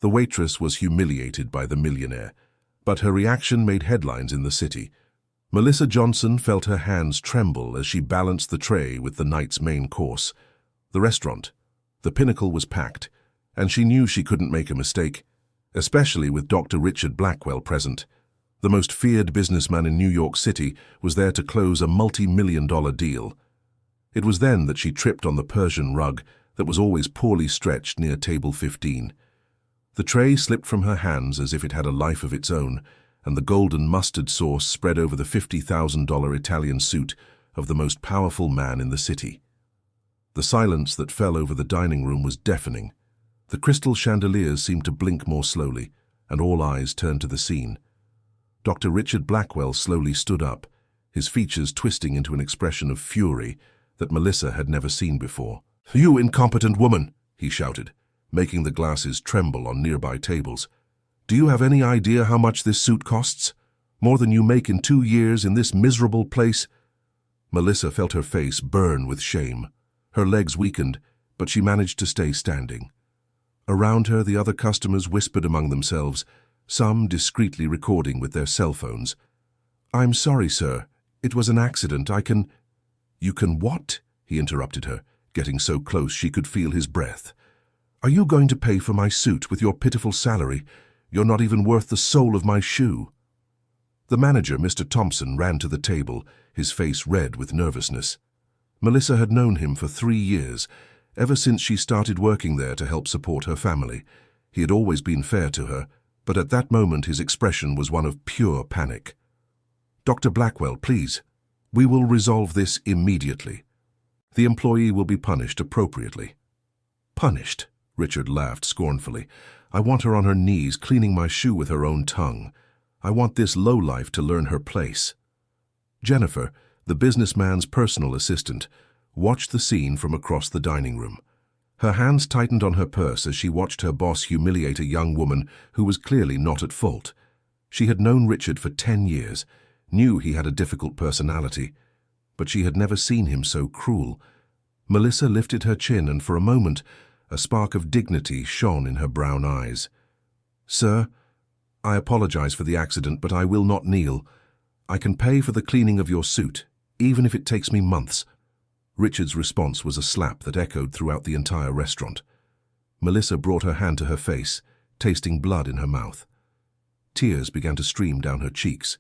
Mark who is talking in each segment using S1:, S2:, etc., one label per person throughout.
S1: The waitress was humiliated by the millionaire, but her reaction made headlines in the city. Melissa Johnson felt her hands tremble as she balanced the tray with the night's main course. The restaurant, the pinnacle, was packed, and she knew she couldn't make a mistake, especially with Dr. Richard Blackwell present. The most feared businessman in New York City was there to close a multi-million-dollar deal. It was then that she tripped on the Persian rug that was always poorly stretched near table 15. The tray slipped from her hands as if it had a life of its own, and the golden mustard sauce spread over the $50,000 Italian suit of the most powerful man in the city. The silence that fell over the dining room was deafening. The crystal chandeliers seemed to blink more slowly, and all eyes turned to the scene. Dr. Richard Blackwell slowly stood up, his features twisting into an expression of fury that Melissa had never seen before. "You incompetent woman!" he shouted, making the glasses tremble on nearby tables. "Do you have any idea how much this suit costs? More than you make in 2 years in this miserable place?" Melissa felt her face burn with shame. Her legs weakened, but she managed to stay standing. Around her, the other customers whispered among themselves, some discreetly recording with their cell phones. "I'm sorry, sir. It was an accident. I can—" "You can what?" he interrupted her, getting so close she could feel his breath. "Are you going to pay for my suit with your pitiful salary? You're not even worth the sole of my shoe." The manager, Mr. Thompson, ran to the table, his face red with nervousness. Melissa had known him for 3 years, ever since she started working there to help support her family. He had always been fair to her, but at that moment his expression was one of pure panic. "Dr. Blackwell, please. We will resolve this immediately. The employee will be punished appropriately." "Punished?" Richard laughed scornfully. "I want her on her knees cleaning my shoe with her own tongue. I want this lowlife to learn her place." Jennifer, the businessman's personal assistant, watched the scene from across the dining room. Her hands tightened on her purse as she watched her boss humiliate a young woman who was clearly not at fault. She had known Richard for 10 years, knew he had a difficult personality, but she had never seen him so cruel. Melissa lifted her chin, and for a moment, a spark of dignity shone in her brown eyes. "Sir, I apologize for the accident, but I will not kneel. I can pay for the cleaning of your suit, even if it takes me months." Richard's response was a slap that echoed throughout the entire restaurant. Melissa brought her hand to her face, tasting blood in her mouth. Tears began to stream down her cheeks,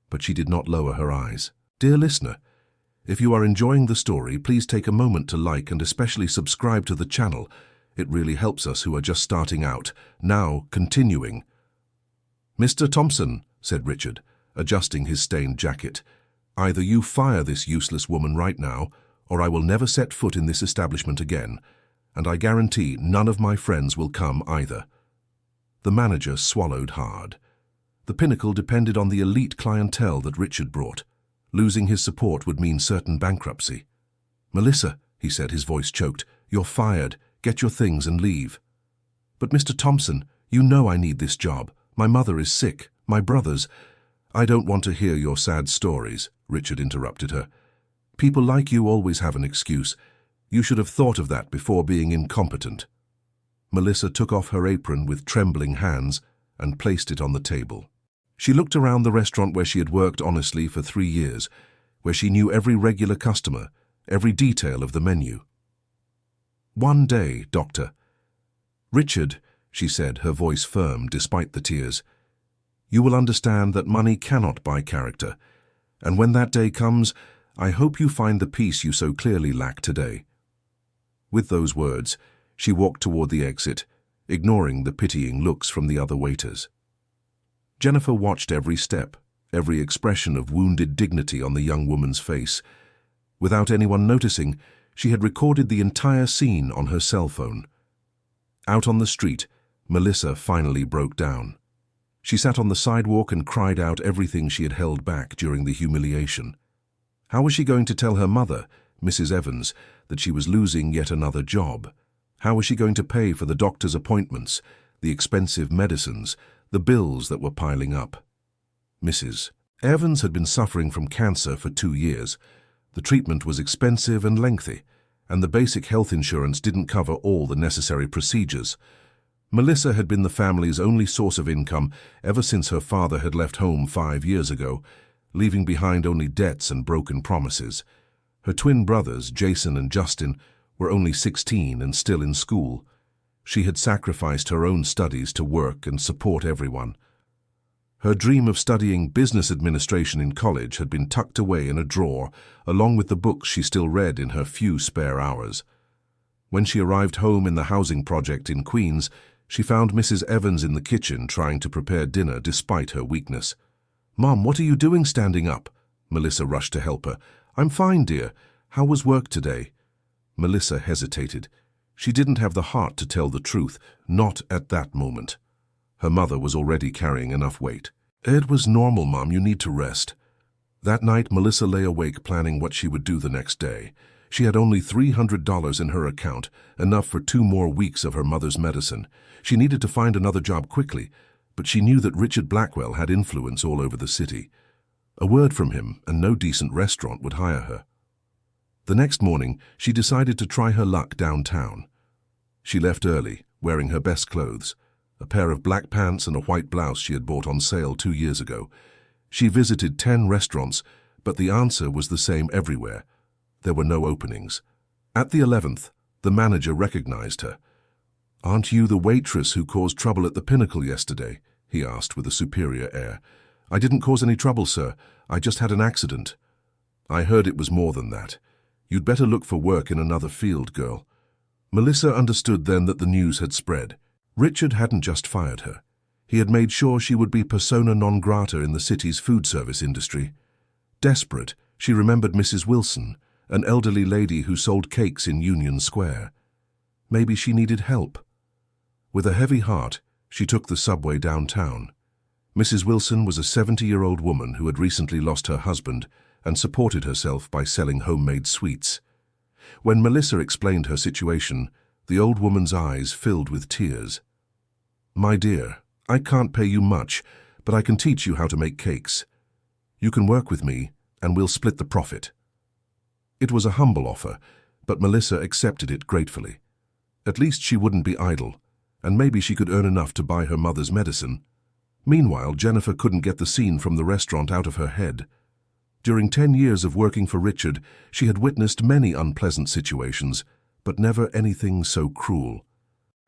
S1: but she did not lower her eyes. "Dear listener, if you are enjoying the story, please take a moment to like and especially subscribe to the channel. It really helps us who are just starting out. Now, continuing." "Mr. Thompson," said Richard, adjusting his stained jacket, "either you fire this useless woman right now, or I will never set foot in this establishment again, and I guarantee none of my friends will come either." The manager swallowed hard. The pinnacle depended on the elite clientele that Richard brought. Losing his support would mean certain bankruptcy. "Melissa," he said, his voice choked, "you're fired. Get your things and leave." "But Mr. Thompson, you know I need this job. My mother is sick. My brothers—" "I don't want to hear your sad stories," Richard interrupted her. "People like you always have an excuse. You should have thought of that before being incompetent." Melissa took off her apron with trembling hands and placed it on the table. She looked around the restaurant where she had worked honestly for 3 years, where she knew every regular customer, every detail of the menu. "One day, Doctor." "Richard," she said, her voice firm despite the tears, "you will understand that money cannot buy character, and when that day comes, I hope you find the peace you so clearly lack today." With those words, she walked toward the exit, ignoring the pitying looks from the other waiters. Jennifer watched every step, every expression of wounded dignity on the young woman's face. Without anyone noticing, she had recorded the entire scene on her cell phone. Out on the street, Melissa finally broke down. She sat on the sidewalk and cried out everything she had held back during the humiliation. How was she going to tell her mother, Mrs. Evans, that she was losing yet another job? How was she going to pay for the doctor's appointments, the expensive medicines, the bills that were piling up? Mrs. Evans had been suffering from cancer for 2 years. The treatment was expensive and lengthy, and the basic health insurance didn't cover all the necessary procedures. Melissa had been the family's only source of income ever since her father had left home 5 years ago, leaving behind only debts and broken promises. Her twin brothers, Jason and Justin, were only 16 and still in school. She had sacrificed her own studies to work and support everyone. Her dream of studying business administration in college had been tucked away in a drawer, along with the books she still read in her few spare hours. When she arrived home in the housing project in Queens, she found Mrs. Evans in the kitchen trying to prepare dinner despite her weakness. "Mom, what are you doing standing up?" Melissa rushed to help her. "I'm fine, dear. How was work today?" Melissa hesitated. She didn't have the heart to tell the truth, not at that moment. Her mother was already carrying enough weight. "It was normal, Mom. You need to rest." That night, Melissa lay awake planning what she would do the next day. She had only $300 in her account, enough for 2 more weeks of her mother's medicine. She needed to find another job quickly, but she knew that Richard Blackwell had influence all over the city. A word from him, and no decent restaurant would hire her. The next morning, she decided to try her luck downtown. She left early, wearing her best clothes, a pair of black pants and a white blouse she had bought on sale 2 years ago. She visited 10 restaurants, but the answer was the same everywhere. There were no openings. At the 11th, the manager recognized her. "Aren't you the waitress who caused trouble at the Pinnacle yesterday?" he asked with a superior air. "I didn't cause any trouble, sir. I just had an accident." "I heard it was more than that. You'd better look for work in another field, girl." Melissa understood then that the news had spread. Richard hadn't just fired her. He had made sure she would be persona non grata in the city's food service industry. Desperate, she remembered Mrs. Wilson, an elderly lady who sold cakes in Union Square. Maybe she needed help. With a heavy heart, she took the subway downtown. Mrs. Wilson was a 70-year-old woman who had recently lost her husband and supported herself by selling homemade sweets. When Melissa explained her situation, the old woman's eyes filled with tears. "My dear, I can't pay you much, but I can teach you how to make cakes. You can work with me, and we'll split the profit." It was a humble offer, but Melissa accepted it gratefully. At least she wouldn't be idle, and maybe she could earn enough to buy her mother's medicine. Meanwhile, Jennifer couldn't get the scene from the restaurant out of her head. During 10 years of working for Richard, she had witnessed many unpleasant situations, but never anything so cruel.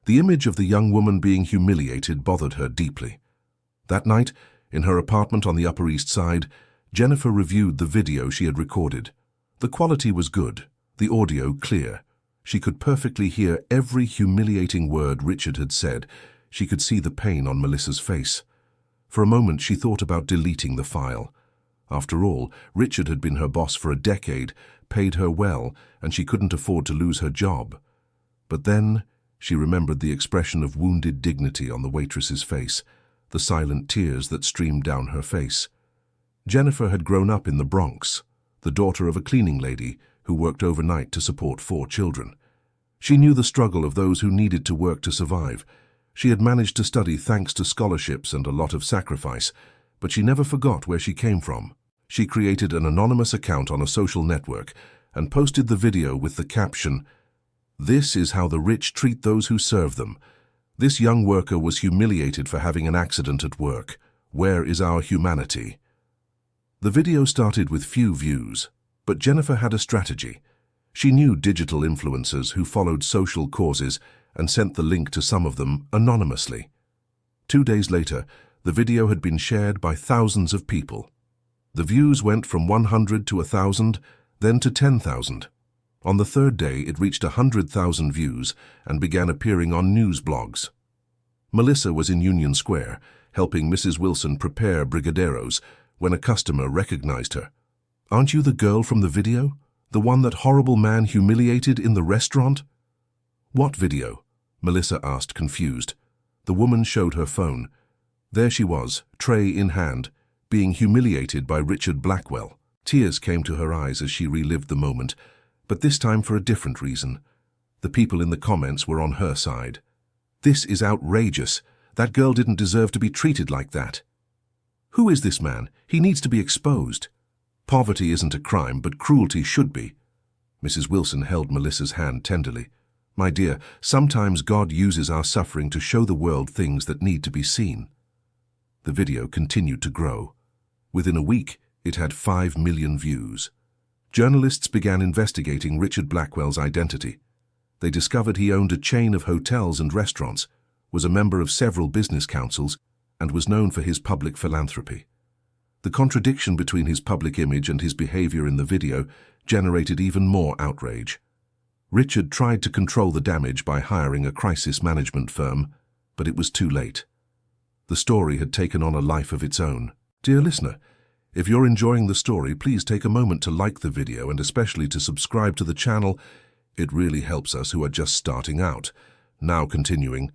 S1: The image of the young woman being humiliated bothered her deeply. That night, in her apartment on the Upper East Side, Jennifer reviewed the video she had recorded. The quality was good, the audio clear. She could perfectly hear every humiliating word Richard had said. She could see the pain on Melissa's face. For a moment, she thought about deleting the file. After all, Richard had been her boss for a decade, paid her well, and she couldn't afford to lose her job. But then, she remembered the expression of wounded dignity on the waitress's face, the silent tears that streamed down her face. Jennifer had grown up in the Bronx, the daughter of a cleaning lady who worked overnight to support 4 children. She knew the struggle of those who needed to work to survive. She had managed to study thanks to scholarships and a lot of sacrifice, but she never forgot where she came from. She created an anonymous account on a social network and posted the video with the caption, "This is how the rich treat those who serve them. This young worker was humiliated for having an accident at work. Where is our humanity?" The video started with few views, but Jennifer had a strategy. She knew digital influencers who followed social causes and sent the link to some of them anonymously. 2 days later, the video had been shared by thousands of people. The views went from 100 to 1,000, then to 10,000. On the 3rd day, it reached 100,000 views and began appearing on news blogs. Melissa was in Union Square, helping Mrs. Wilson prepare brigadeiros, when a customer recognized her. "Aren't you the girl from the video? The one that horrible man humiliated in the restaurant?" "What video?" Melissa asked, confused. The woman showed her phone. There she was, tray in hand, being humiliated by Richard Blackwell. Tears came to her eyes as she relived the moment, but this time for a different reason. The people in the comments were on her side. "This is outrageous. That girl didn't deserve to be treated like that. Who is this man? He needs to be exposed. Poverty isn't a crime, but cruelty should be." Mrs. Wilson held Melissa's hand tenderly. My dear, sometimes God uses our suffering to show the world things that need to be seen. The video continued to grow. Within a week, it had 5 million views. Journalists began investigating Richard Blackwell's identity. They discovered he owned a chain of hotels and restaurants, was a member of several business councils, and was known for his public philanthropy. The contradiction between his public image and his behavior in the video generated even more outrage. Richard tried to control the damage by hiring a crisis management firm, but it was too late. The story had taken on a life of its own. Dear listener, if you're enjoying the story, please take a moment to like the video and especially to subscribe to the channel. It really helps us who are just starting out. Now continuing.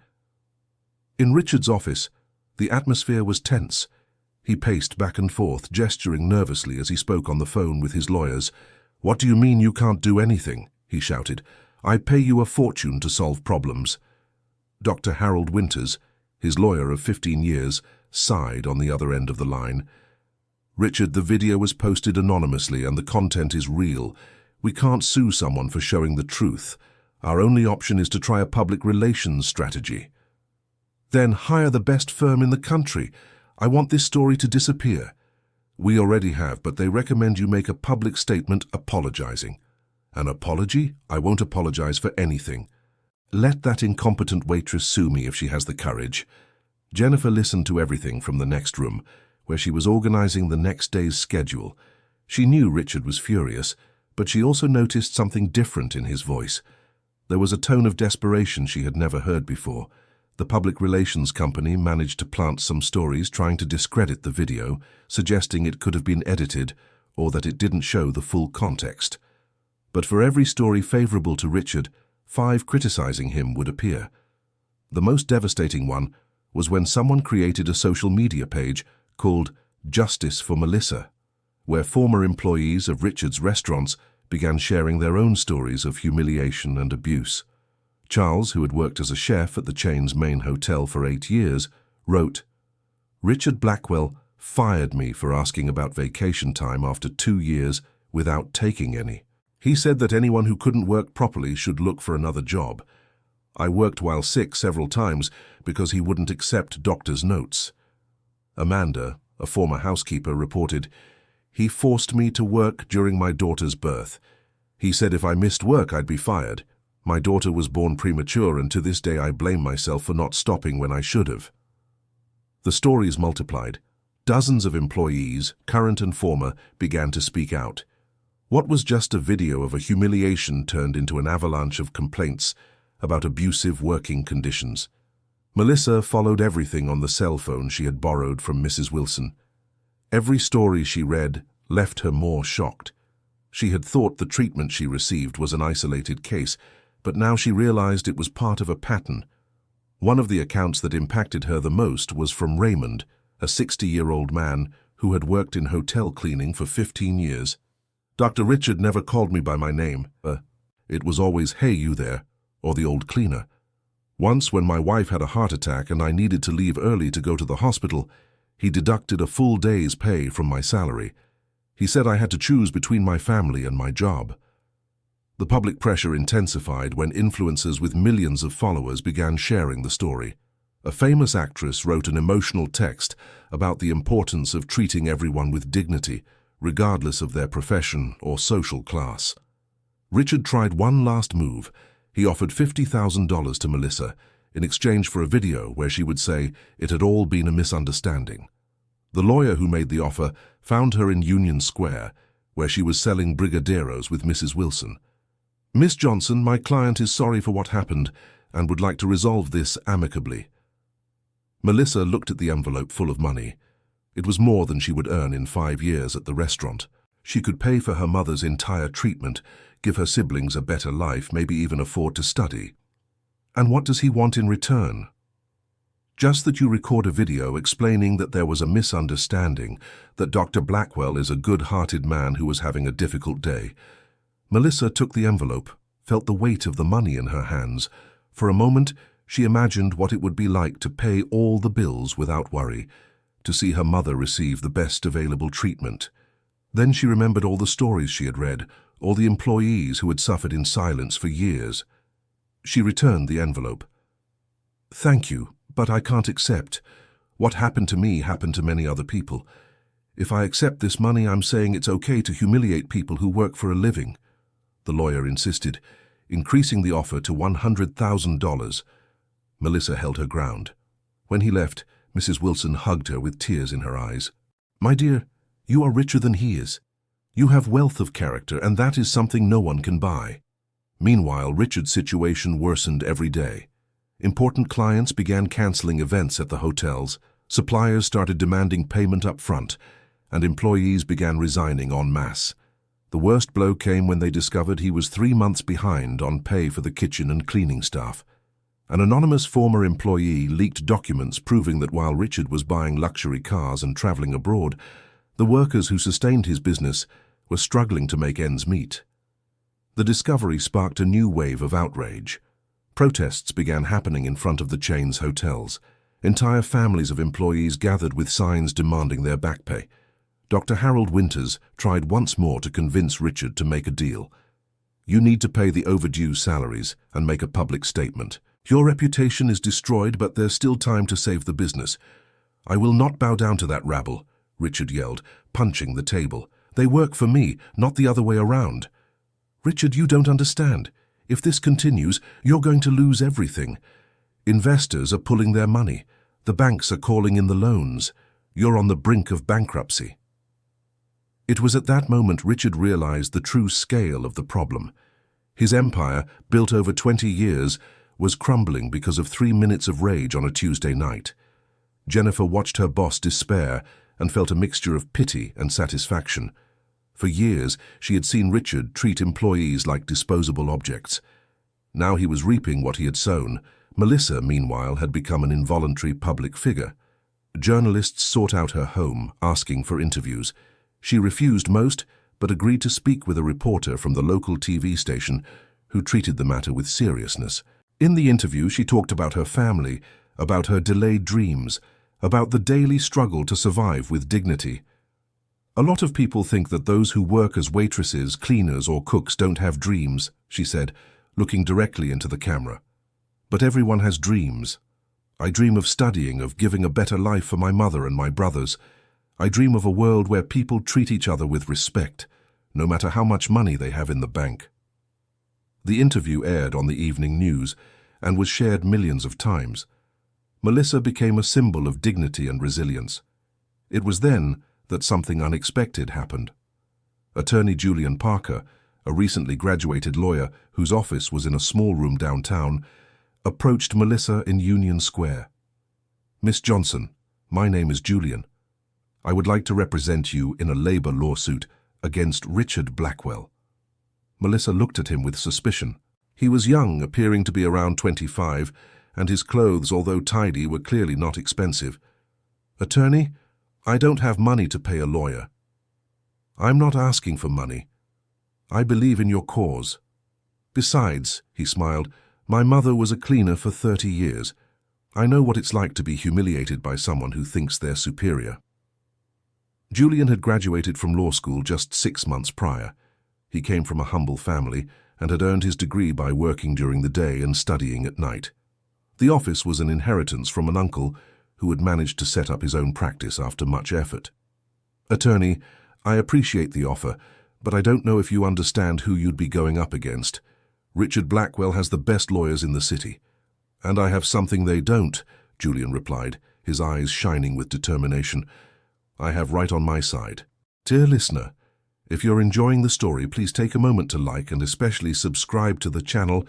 S1: In Richard's office, the atmosphere was tense. He paced back and forth, gesturing nervously as he spoke on the phone with his lawyers. "What do you mean you can't do anything?" he shouted. "I pay you a fortune to solve problems." Dr. Harold Winters, his lawyer of 15 years, sighed on the other end of the line. "Richard, the video was posted anonymously and the content is real. We can't sue someone for showing the truth. Our only option is to try a public relations strategy." "Then hire the best firm in the country. I want this story to disappear." "We already have, but they recommend you make a public statement apologizing." "An apology? I won't apologize for anything." "Let that incompetent waitress sue me if she has the courage." Jennifer listened to everything from the next room, where she was organizing the next day's schedule. She knew Richard was furious, but she also noticed something different in his voice. There was a tone of desperation she had never heard before. The public relations company managed to plant some stories trying to discredit the video, suggesting it could have been edited or that it didn't show the full context. But for every story favorable to Richard, 5 criticizing him would appear. The most devastating one was when someone created a social media page called Justice for Melissa, where former employees of Richard's restaurants began sharing their own stories of humiliation and abuse. Charles, who had worked as a chef at the chain's main hotel for 8 years, wrote, "Richard Blackwell fired me for asking about vacation time after 2 years without taking any. He said that anyone who couldn't work properly should look for another job. I worked while sick several times because he wouldn't accept doctor's notes." Amanda, a former housekeeper, reported, "He forced me to work during my daughter's birth. He said if I missed work, I'd be fired. My daughter was born premature, and to this day I blame myself for not stopping when I should have." The stories multiplied. Dozens of employees, current and former, began to speak out. What was just a video of a humiliation turned into an avalanche of complaints about abusive working conditions. Melissa followed everything on the cell phone she had borrowed from Mrs. Wilson. Every story she read left her more shocked. She had thought the treatment she received was an isolated case, but now she realized it was part of a pattern. One of the accounts that impacted her the most was from Raymond, a 60-year-old man who had worked in hotel cleaning for 15 years. "Dr. Richard never called me by my name. It was always, 'Hey, you there,' or the old cleaner. Once, when my wife had a heart attack and I needed to leave early to go to the hospital, he deducted a full day's pay from my salary. He said I had to choose between my family and my job." The public pressure intensified when influencers with millions of followers began sharing the story. A famous actress wrote an emotional text about the importance of treating everyone with dignity, regardless of their profession or social class. Richard tried one last move. He offered $50,000 to Melissa in exchange for a video where she would say it had all been a misunderstanding. The lawyer who made the offer found her in Union Square, where she was selling brigadeiros with Mrs. Wilson. "Miss Johnson, my client is sorry for what happened and would like to resolve this amicably." Melissa looked at the envelope full of money. It was more than she would earn in 5 years at the restaurant. She could pay for her mother's entire treatment, give her siblings a better life, maybe even afford to study. And what does he want in return? Just that you record a video explaining that there was a misunderstanding, that Dr. Blackwell is a good-hearted man who was having a difficult day. Melissa took the envelope, felt the weight of the money in her hands. For a moment, she imagined what it would be like to pay all the bills without worry, to see her mother receive the best available treatment. Then she remembered all the stories she had read, all the employees who had suffered in silence for years. She returned the envelope. "Thank you, but I can't accept. What happened to me happened to many other people. If I accept this money, I'm saying it's okay to humiliate people who work for a living." The lawyer insisted, increasing the offer to $100,000. Melissa held her ground. When he left, Mrs. Wilson hugged her with tears in her eyes. "My dear, you are richer than he is. You have wealth of character, and that is something no one can buy." Meanwhile, Richard's situation worsened every day. Important clients began canceling events at the hotels, suppliers started demanding payment up front, and employees began resigning en masse. The worst blow came when they discovered he was 3 months behind on pay for the kitchen and cleaning staff. An anonymous former employee leaked documents proving that while Richard was buying luxury cars and traveling abroad, the workers who sustained his business were struggling to make ends meet. The discovery sparked a new wave of outrage. Protests began happening in front of the chain's hotels. Entire families of employees gathered with signs demanding their back pay. Dr. Harold Winters tried once more to convince Richard to make a deal. "You need to pay the overdue salaries and make a public statement. Your reputation is destroyed, but there's still time to save the business." "I will not bow down to that rabble," Richard yelled, punching the table. "They work for me, not the other way around." "Richard, you don't understand. If this continues, you're going to lose everything. Investors are pulling their money. The banks are calling in the loans. You're on the brink of bankruptcy." It was at that moment Richard realized the true scale of the problem. His empire, built over 20 years, was crumbling because of 3 minutes of rage on a Tuesday night. Jennifer watched her boss despair and felt a mixture of pity and satisfaction. For years, she had seen Richard treat employees like disposable objects. Now he was reaping what he had sown. Melissa, meanwhile, had become an involuntary public figure. Journalists sought out her home, asking for interviews. She refused most, but agreed to speak with a reporter from the local TV station who treated the matter with seriousness. In the interview, she talked about her family, about her delayed dreams, about the daily struggle to survive with dignity. "A lot of people think that those who work as waitresses, cleaners, or cooks don't have dreams," she said, looking directly into the camera. "But everyone has dreams. I dream of studying, of giving a better life for my mother and my brothers. I dream of a world where people treat each other with respect, no matter how much money they have in the bank." The interview aired on the evening news and was shared millions of times. Melissa became a symbol of dignity and resilience. It was then that something unexpected happened. Attorney Julian Parker, a recently graduated lawyer whose office was in a small room downtown, approached Melissa in Union Square. "Miss Johnson, my name is Julian. I would like to represent you in a labor lawsuit against Richard Blackwell." Melissa looked at him with suspicion. He was young, appearing to be around 25, and his clothes, although tidy, were clearly not expensive. "Attorney, I don't have money to pay a lawyer." "I'm not asking for money. I believe in your cause. Besides," he smiled, "my mother was a cleaner for 30 years. I know what it's like to be humiliated by someone who thinks they're superior." Julian had graduated from law school just 6 months prior. He came from a humble family and had earned his degree by working during the day and studying at night. The office was an inheritance from an uncle who had managed to set up his own practice after much effort. "Attorney, I appreciate the offer, but I don't know if you understand who you'd be going up against. Richard Blackwell has the best lawyers in the city." "And I have something they don't," Julian replied, his eyes shining with determination. "I have right on my side." Dear listener, if you're enjoying the story, please take a moment to like and especially subscribe to the channel.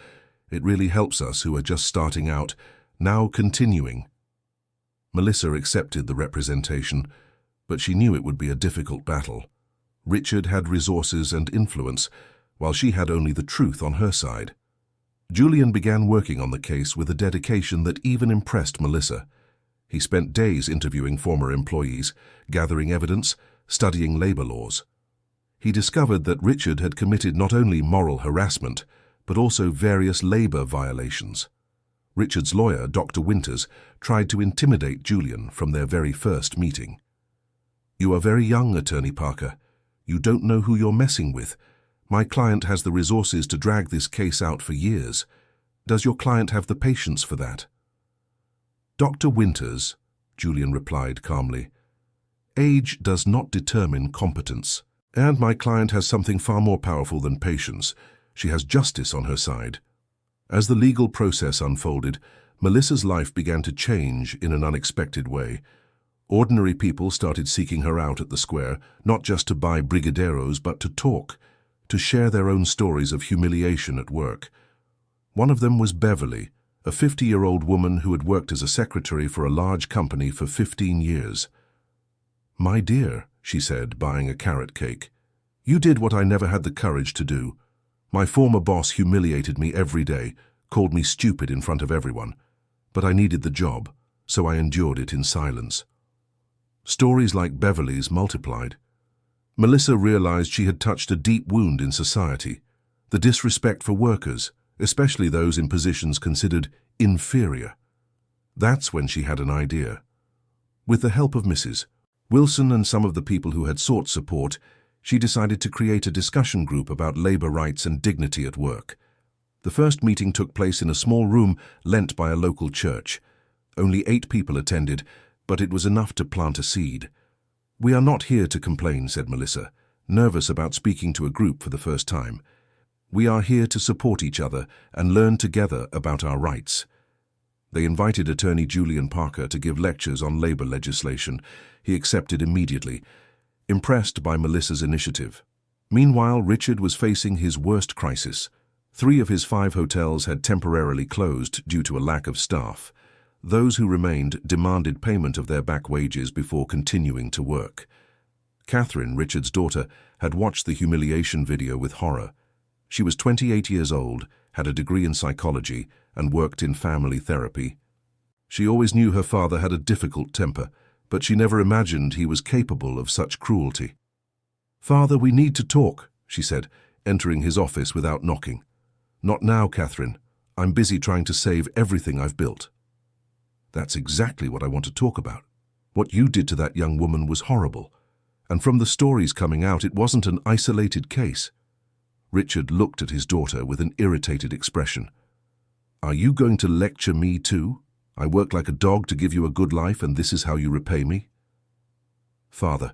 S1: It really helps us who are just starting out. Now continuing. Melissa accepted the representation, but she knew it would be a difficult battle. Richard had resources and influence, while she had only the truth on her side. Julian began working on the case with a dedication that even impressed Melissa. He spent days interviewing former employees, gathering evidence, studying labor laws. He discovered that Richard had committed not only moral harassment, but also various labor violations. Richard's lawyer, Dr. Winters, tried to intimidate Julian from their very first meeting. "You are very young, Attorney Parker. You don't know who you're messing with. My client has the resources to drag this case out for years. Does your client have the patience for that? Dr. Winters, Julian replied calmly, age does not determine competence. And my client has something far more powerful than patience. She has justice on her side. As the legal process unfolded, Melissa's life began to change in an unexpected way. Ordinary people started seeking her out at the square, not just to buy brigadeiros, but to talk, to share their own stories of humiliation at work. One of them was Beverly, a 50-year-old woman who had worked as a secretary for a large company for 15 years. "My dear," she said, buying a carrot cake, "you did what I never had the courage to do. My former boss humiliated me every day, called me stupid in front of everyone. But I needed the job, so I endured it in silence." Stories like Beverly's multiplied. Melissa realized she had touched a deep wound in society, the disrespect for workers, especially those in positions considered inferior. That's when she had an idea. With the help of Mrs. Wilson and some of the people who had sought support, she decided to create a discussion group about labor rights and dignity at work. The first meeting took place in a small room lent by a local church. Only 8 people attended, but it was enough to plant a seed. "We are not here to complain," said Melissa, nervous about speaking to a group for the first time. "We are here to support each other and learn together about our rights." They invited attorney Julian Parker to give lectures on labor legislation. He accepted immediately, impressed by Melissa's initiative. Meanwhile, Richard was facing his worst crisis. 3 of his 5 hotels had temporarily closed due to a lack of staff. Those who remained demanded payment of their back wages before continuing to work. Catherine, Richard's daughter, had watched the humiliation video with horror. She was 28 years old, had a degree in psychology, and worked in family therapy. She always knew her father had a difficult temper, but she never imagined he was capable of such cruelty. "Father, we need to talk," she said, entering his office without knocking. "Not now, Catherine. I'm busy trying to save everything I've built." "That's exactly what I want to talk about. What you did to that young woman was horrible. And from the stories coming out, it wasn't an isolated case." Richard looked at his daughter with an irritated expression. "Are you going to lecture me too? I work like a dog to give you a good life, and this is how you repay me?" "Father,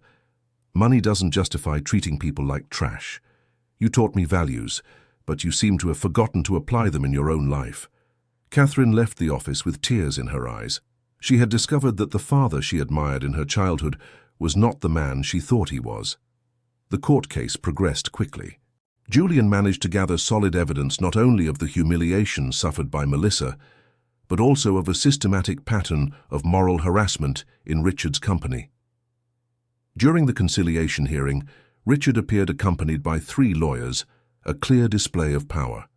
S1: money doesn't justify treating people like trash. You taught me values, but you seem to have forgotten to apply them in your own life." Catherine left the office with tears in her eyes. She had discovered that the father she admired in her childhood was not the man she thought he was. The court case progressed quickly. Julian managed to gather solid evidence not only of the humiliation suffered by Melissa, but also of a systematic pattern of moral harassment in Richard's company. During the conciliation hearing, Richard appeared accompanied by 3 lawyers, a clear display of power.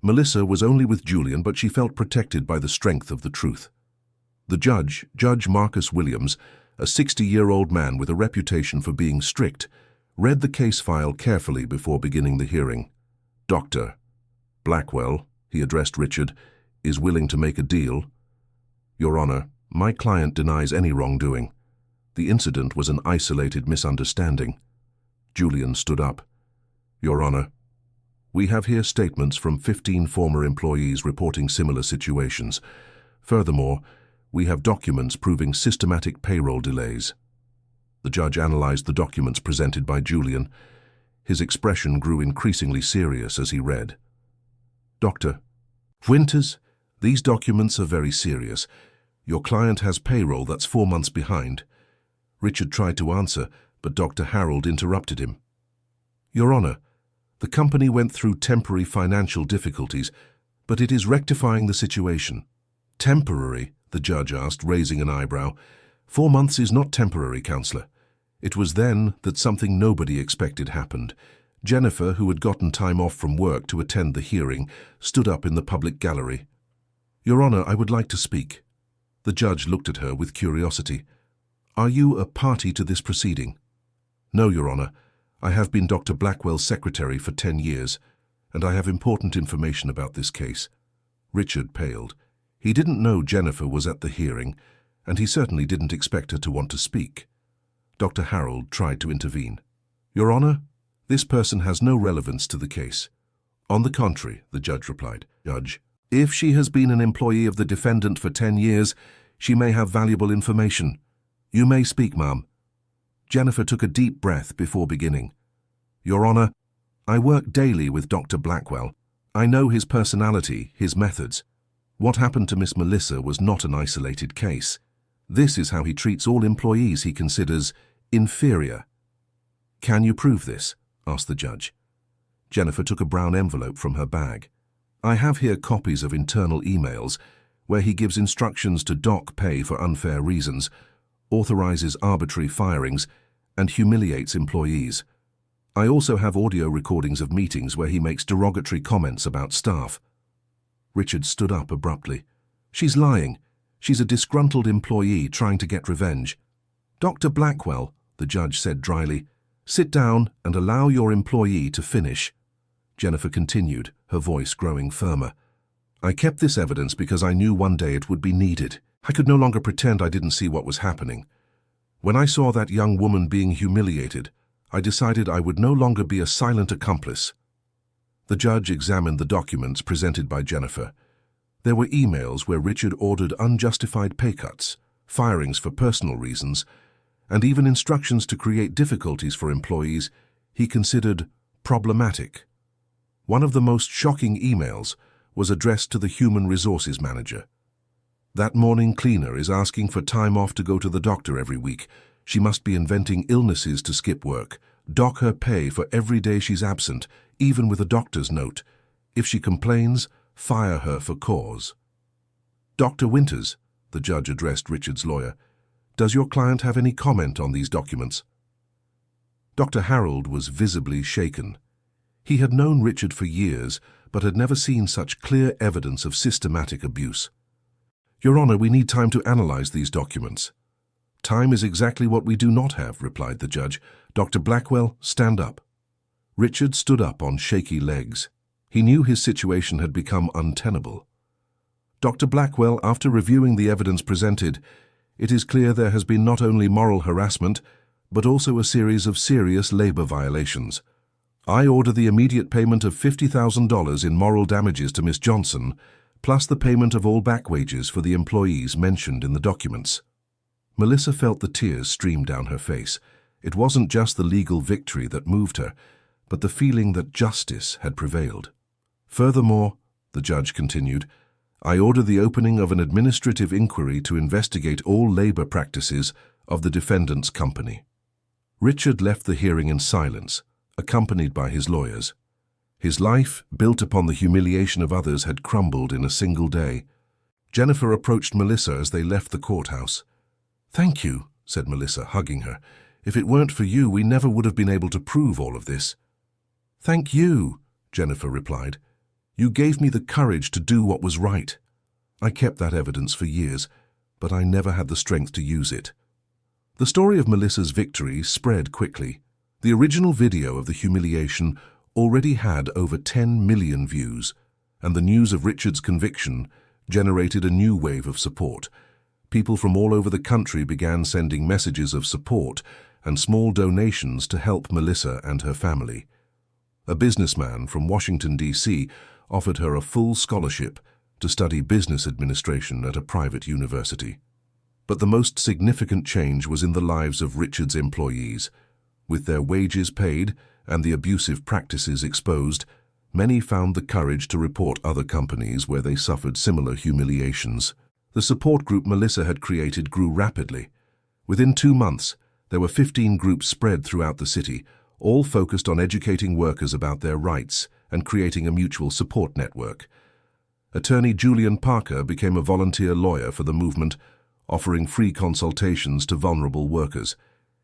S1: Melissa was only with Julian, but she felt protected by the strength of the truth. The judge, Judge Marcus Williams, a 60-year-old man with a reputation for being strict, read the case file carefully before beginning the hearing. "Dr. Blackwell," he addressed Richard, "is willing to make a deal." "Your Honor, my client denies any wrongdoing. The incident was an isolated misunderstanding." Julian stood up. "Your Honor, we have here statements from 15 former employees reporting similar situations. Furthermore, we have documents proving systematic payroll delays." The judge analyzed the documents presented by Julian. His expression grew increasingly serious as he read. "Dr. Winters, these documents are very serious. Your client has payroll that's 4 months behind." Richard tried to answer, but Dr. Harold interrupted him. "Your Honor, the company went through temporary financial difficulties, but it is rectifying the situation." "Temporary?" the judge asked, raising an eyebrow. 4 months is not temporary, Counselor. It was then that something nobody expected happened. Jennifer, who had gotten time off from work to attend the hearing, stood up in the public gallery. "Your Honor, I would like to speak." The judge looked at her with curiosity. "Are you a party to this proceeding?" "No, Your Honor. I have been Dr. Blackwell's secretary for 10 years, and I have important information about this case." Richard paled. He didn't know Jennifer was at the hearing, and he certainly didn't expect her to want to speak. Dr. Harold tried to intervene. "Your Honor, this person has no relevance to the case." "On the contrary," the judge replied. "Judge, If she has been an employee of the defendant for 10 years, she may have valuable information. You may speak, ma'am. Jennifer took a deep breath before beginning. Your Honor, I work daily with Dr. Blackwell. I know his personality, his methods. What happened to Miss Melissa was not an isolated case. This is how he treats all employees he considers inferior. Can you prove this? Asked the judge. Jennifer took a brown envelope from her bag. I have here copies of internal emails where he gives instructions to dock pay for unfair reasons, authorizes arbitrary firings, and humiliates employees. I also have audio recordings of meetings where he makes derogatory comments about staff. Richard stood up abruptly. She's lying. She's a disgruntled employee trying to get revenge. Dr. Blackwell, the judge said dryly, sit down and allow your employee to finish. Jennifer continued, her voice growing firmer. I kept this evidence because I knew one day it would be needed. I could no longer pretend I didn't see what was happening. When I saw that young woman being humiliated, I decided I would no longer be a silent accomplice. The judge examined the documents presented by Jennifer. There were emails where Richard ordered unjustified pay cuts, firings for personal reasons, and even instructions to create difficulties for employees he considered problematic. One of the most shocking emails was addressed to the human resources manager. That morning cleaner is asking for time off to go to the doctor every week. She must be inventing illnesses to skip work. Dock her pay for every day she's absent, even with a doctor's note. If she complains, fire her for cause. Dr. Winters, the judge addressed Richard's lawyer, does your client have any comment on these documents? Dr. Harold was visibly shaken. He had known Richard for years, but had never seen such clear evidence of systematic abuse. Your Honor, we need time to analyze these documents. Time is exactly what we do not have, replied the judge. Dr. Blackwell, stand up. Richard stood up on shaky legs. He knew his situation had become untenable. Dr. Blackwell, after reviewing the evidence presented, it is clear there has been not only moral harassment, but also a series of serious labor violations. I order the immediate payment of $50,000 in moral damages to Miss Johnson, plus the payment of all back wages for the employees mentioned in the documents. Melissa felt the tears stream down her face. It wasn't just the legal victory that moved her, but the feeling that justice had prevailed. Furthermore, the judge continued, I order the opening of an administrative inquiry to investigate all labor practices of the defendant's company. Richard left the hearing in silence, accompanied by his lawyers. His life, built upon the humiliation of others, had crumbled in a single day. Jennifer approached Melissa as they left the courthouse. Thank you, said Melissa, hugging her. If it weren't for you, we never would have been able to prove all of this. Thank you, Jennifer replied. You gave me the courage to do what was right. I kept that evidence for years, but I never had the strength to use it. The story of Melissa's victory spread quickly. The original video of the humiliation already had over 10 million views, and the news of Richard's conviction generated a new wave of support. People from all over the country began sending messages of support and small donations to help Melissa and her family. A businessman from Washington, D.C. offered her a full scholarship to study business administration at a private university. But the most significant change was in the lives of Richard's employees. With their wages paid and the abusive practices exposed, many found the courage to report other companies where they suffered similar humiliations. The support group Melissa had created grew rapidly. Within 2 months, there were 15 groups spread throughout the city, all focused on educating workers about their rights and creating a mutual support network. Attorney Julian Parker became a volunteer lawyer for the movement, offering free consultations to vulnerable workers.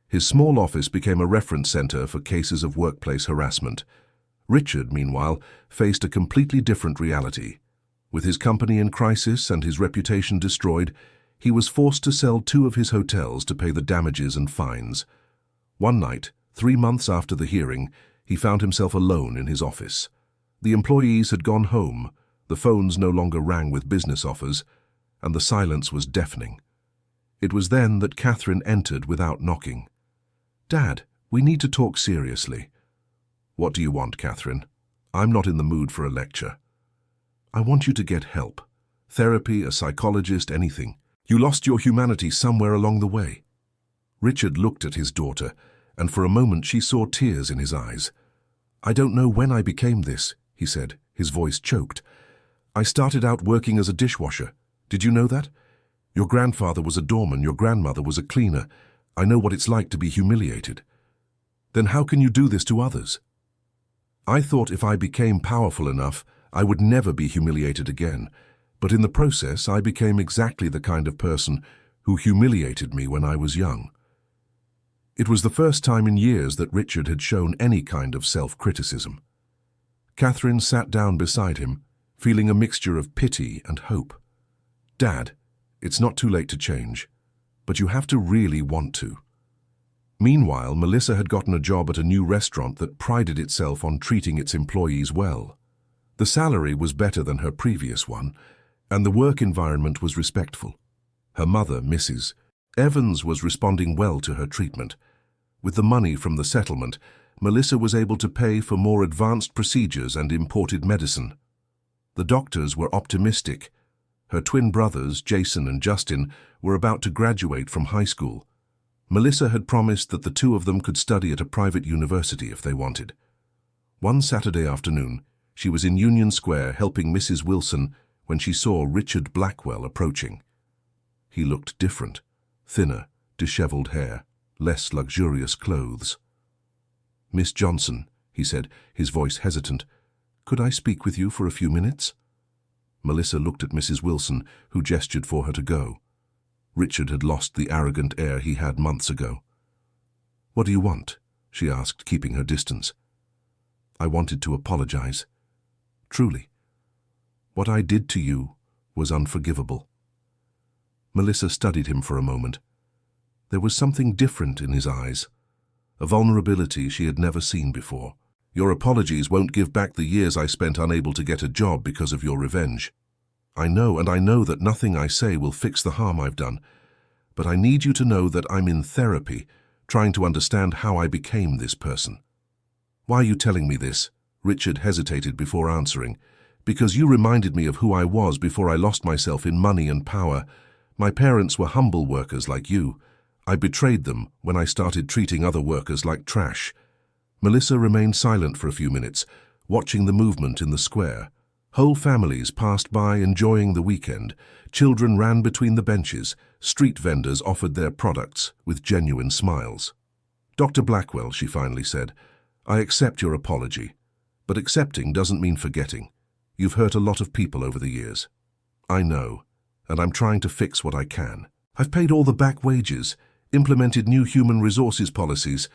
S1: His small office became a reference center for cases of workplace harassment. Richard, meanwhile, faced a completely different reality. With his company in crisis and his reputation destroyed, he was forced to sell 2 of his hotels to pay the damages and fines. One night, 3 months after the hearing, he found himself alone in his office. The employees had gone home, the phones no longer rang with business offers, and the silence was deafening. It was then that Catherine entered without knocking. Dad, we need to talk seriously. What do you want, Catherine? I'm not in the mood for a lecture. I want you to get help. Therapy, a psychologist, anything. You lost your humanity somewhere along the way." Richard looked at his daughter, and for a moment she saw tears in his eyes. "I don't know when I became this," he said, his voice choked. "I started out working as a dishwasher. Did you know that? Your grandfather was a doorman, your grandmother was a cleaner. I know what it's like to be humiliated. Then how can you do this to others? I thought if I became powerful enough, I would never be humiliated again. But in the process, I became exactly the kind of person who humiliated me when I was young." It was the first time in years that Richard had shown any kind of self-criticism. Catherine sat down beside him, feeling a mixture of pity and hope. "Dad, it's not too late to change, but you have to really want to." Meanwhile, Melissa had gotten a job at a new restaurant that prided itself on treating its employees well. The salary was better than her previous one, and the work environment was respectful. Her mother, Mrs. Evans, was responding well to her treatment. With the money from the settlement, Melissa was able to pay for more advanced procedures and imported medicine. The doctors were optimistic. Her twin brothers, Jason and Justin, were about to graduate from high school. Melissa had promised that the two of them could study at a private university if they wanted. One Saturday afternoon, she was in Union Square helping Mrs. Wilson when she saw Richard Blackwell approaching. He looked different, thinner, disheveled hair, less luxurious clothes. "Miss Johnson," he said, his voice hesitant, "could I speak with you for a few minutes?" Melissa looked at Mrs. Wilson, who gestured for her to go. Richard had lost the arrogant air he had months ago. "What do you want?" she asked, keeping her distance. "I wanted to apologize. Truly. What I did to you was unforgivable." Melissa studied him for a moment. There was something different in his eyes, a vulnerability she had never seen before. "Your apologies won't give back the years I spent unable to get a job because of your revenge. I know, and I know that nothing I say will fix the harm I've done, but I need you to know that I'm in therapy, trying to understand how I became this person." "Why are you telling me this?" Richard hesitated before answering. "Because you reminded me of who I was before I lost myself in money and power. My parents were humble workers like you. I betrayed them when I started treating other workers like trash." Melissa remained silent for a few minutes, watching the movement in the square. Whole families passed by enjoying the weekend. Children ran between the benches. Street vendors offered their products with genuine smiles. "Dr. Blackwell," she finally said, "I accept your apology. But accepting doesn't mean forgetting. You've hurt a lot of people over the years. I know, and I'm trying to fix what I can. I've paid all the back wages, implemented new human resources policies,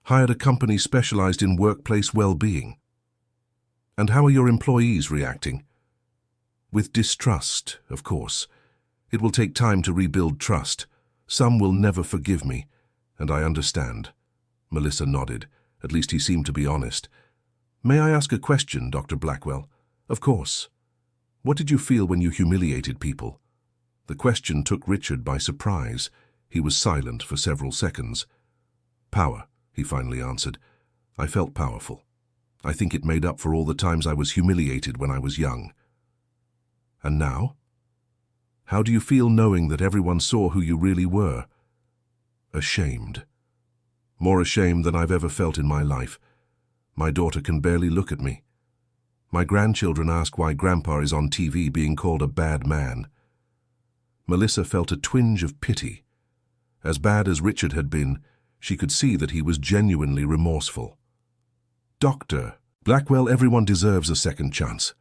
S1: hired a company specialized in workplace well-being. And how are your employees reacting?" "With distrust, of course. It will take time to rebuild trust. Some will never forgive me, and I understand." Melissa nodded. At least he seemed to be honest. "May I ask a question, Dr. Blackwell?" "Of course. What did you feel when you humiliated people?" The question took Richard by surprise. He was silent for several seconds. "Power," he finally answered. "I felt powerful. I think it made up for all the times I was humiliated when I was young." "And now? How do you feel knowing that everyone saw who you really were?" "Ashamed. More ashamed than I've ever felt in my life. My daughter can barely look at me. My grandchildren ask why Grandpa is on TV being called a bad man." Melissa felt a twinge of pity. As bad as Richard had been, she could see that he was genuinely remorseful. "Dr. Blackwell, everyone deserves a second chance.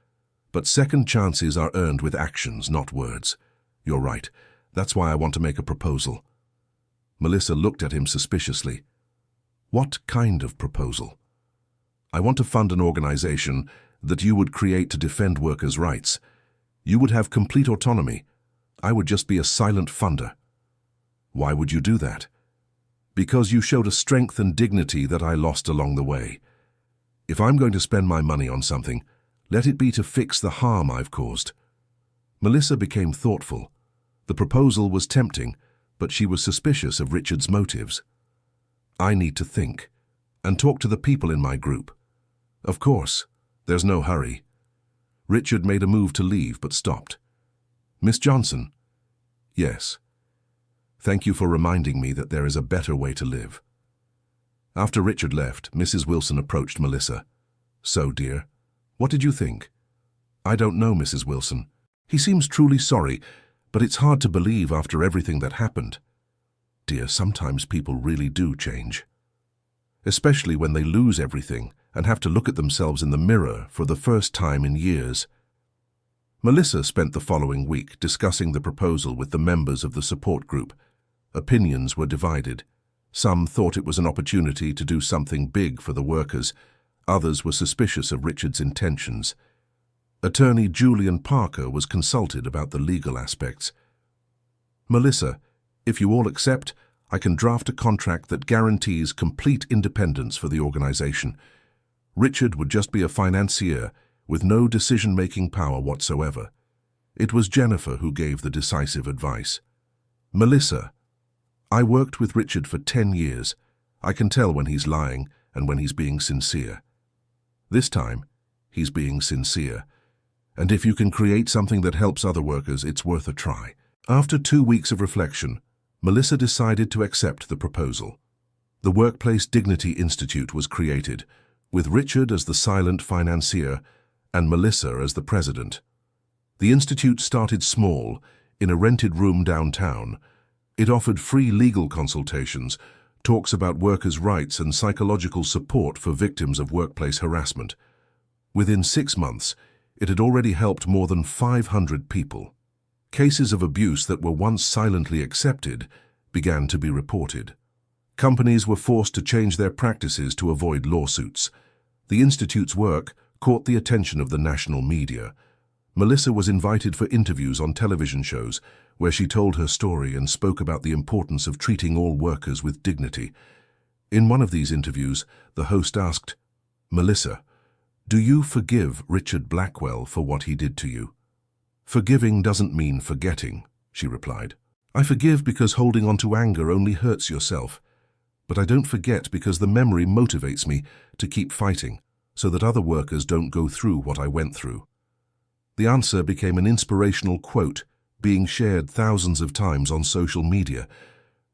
S1: But second chances are earned with actions, not words. You're right. That's why I want to make a proposal." Melissa looked at him suspiciously. "What kind of proposal?" "I want to fund an organization that you would create to defend workers' rights. You would have complete autonomy. I would just be a silent funder." "Why would you do that?" "Because you showed a strength and dignity that I lost along the way. If I'm going to spend my money on something, let it be to fix the harm I've caused." Melissa became thoughtful. The proposal was tempting, but she was suspicious of Richard's motives. "I need to think, and talk to the people in my group." "Of course, there's no hurry." Richard made a move to leave but stopped. "Miss Johnson?" "Yes. Thank you for reminding me that there is a better way to live." After Richard left, Mrs. Wilson approached Melissa. "So, dear, what did you think?" "I don't know, Mrs. Wilson. He seems truly sorry, but it's hard to believe after everything that happened." "Dear, sometimes people really do change. Especially when they lose everything and have to look at themselves in the mirror for the first time in years." Melissa spent the following week discussing the proposal with the members of the support group. Opinions were divided. Some thought it was an opportunity to do something big for the workers. Others were suspicious of Richard's intentions. Attorney Julian Parker was consulted about the legal aspects. "Melissa, if you all accept, I can draft a contract that guarantees complete independence for the organization. Richard would just be a financier with no decision-making power whatsoever." It was Jennifer who gave the decisive advice. "Melissa, I worked with Richard for 10 years. I can tell when he's lying and when he's being sincere. This time, he's being sincere. And if you can create something that helps other workers, it's worth a try." After 2 weeks of reflection, Melissa decided to accept the proposal. The Workplace Dignity Institute was created, with Richard as the silent financier and Melissa as the president. The institute started small, in a rented room downtown. It offered free legal consultations, talks about workers' rights and psychological support for victims of workplace harassment. Within 6 months, it had already helped more than 500 people. Cases of abuse that were once silently accepted began to be reported. Companies were forced to change their practices to avoid lawsuits. The Institute's work caught the attention of the national media. Melissa was invited for interviews on television shows, where she told her story and spoke about the importance of treating all workers with dignity. In one of these interviews, the host asked, "Melissa, do you forgive Richard Blackwell for what he did to you?" "Forgiving doesn't mean forgetting," she replied. "I forgive because holding on to anger only hurts yourself. But I don't forget because the memory motivates me to keep fighting, so that other workers don't go through what I went through." The answer became an inspirational quote, being shared thousands of times on social media.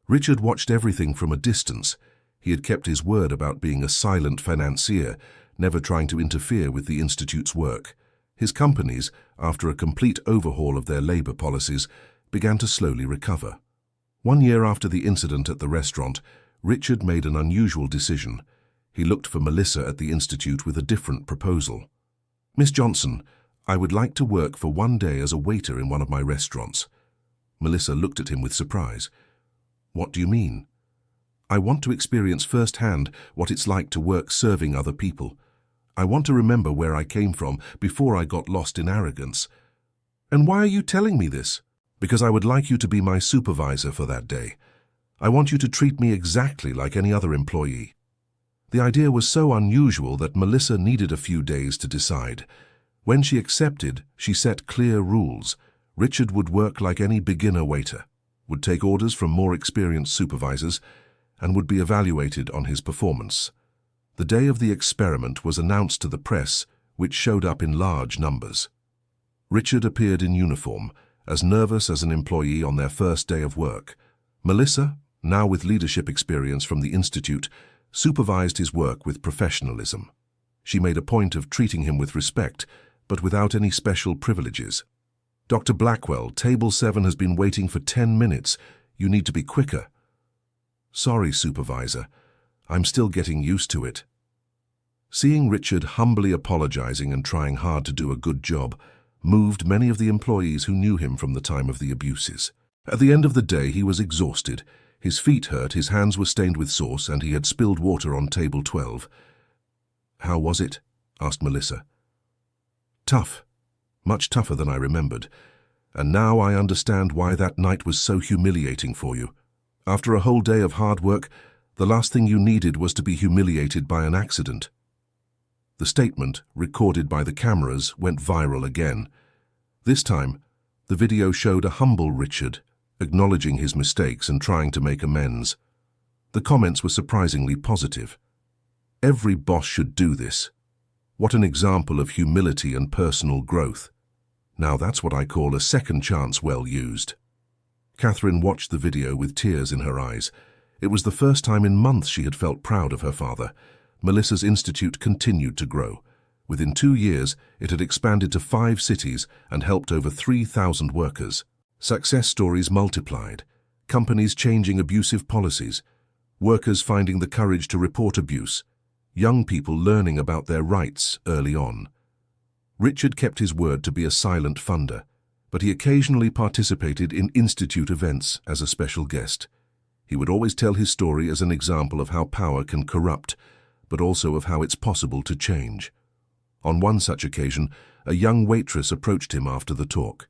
S1: Richard watched everything from a distance. He had kept his word about being a silent financier, never trying to interfere with the Institute's work. His companies, after a complete overhaul of their labor policies, began to slowly recover. 1 year after the incident at the restaurant, Richard made an unusual decision. He looked for Melissa at the Institute with a different proposal. "Miss Johnson, I would like to work for 1 day as a waiter in one of my restaurants." Melissa looked at him with surprise. "What do you mean?" "I want to experience firsthand what it's like to work serving other people. I want to remember where I came from before I got lost in arrogance." "And why are you telling me this?" "Because I would like you to be my supervisor for that day. I want you to treat me exactly like any other employee." The idea was so unusual that Melissa needed a few days to decide. When she accepted, she set clear rules. Richard would work like any beginner waiter, would take orders from more experienced supervisors, and would be evaluated on his performance. The day of the experiment was announced to the press, which showed up in large numbers. Richard appeared in uniform, as nervous as an employee on their first day of work. Melissa, now with leadership experience from the Institute, supervised his work with professionalism. She made a point of treating him with respect, but without any special privileges. "Dr. Blackwell, table 7 has been waiting for 10 minutes. You need to be quicker." "Sorry, supervisor. I'm still getting used to it." Seeing Richard humbly apologizing and trying hard to do a good job moved many of the employees who knew him from the time of the abuses. At the end of the day, he was exhausted. His feet hurt, his hands were stained with sauce, and he had spilled water on table 12. "How was it?" asked Melissa. "Tough. Much tougher than I remembered. And now I understand why that night was so humiliating for you. After a whole day of hard work, the last thing you needed was to be humiliated by an accident." The statement, recorded by the cameras, went viral again. This time, the video showed a humble Richard, acknowledging his mistakes and trying to make amends. The comments were surprisingly positive. "Every boss should do this. What an example of humility and personal growth. Now that's what I call a second chance well used. Catherine watched the video with tears in her eyes. It was the first time in months she had felt proud of her father. Melissa's institute continued to grow. Within 2 years, it had expanded to 5 cities and helped over 3,000 workers. Success stories multiplied. Companies changing abusive policies. Workers finding the courage to report abuse. Young people learning about their rights early on. Richard kept his word to be a silent funder, but he occasionally participated in institute events as a special guest. He would always tell his story as an example of how power can corrupt, but also of how it's possible to change. On one such occasion, a young waitress approached him after the talk.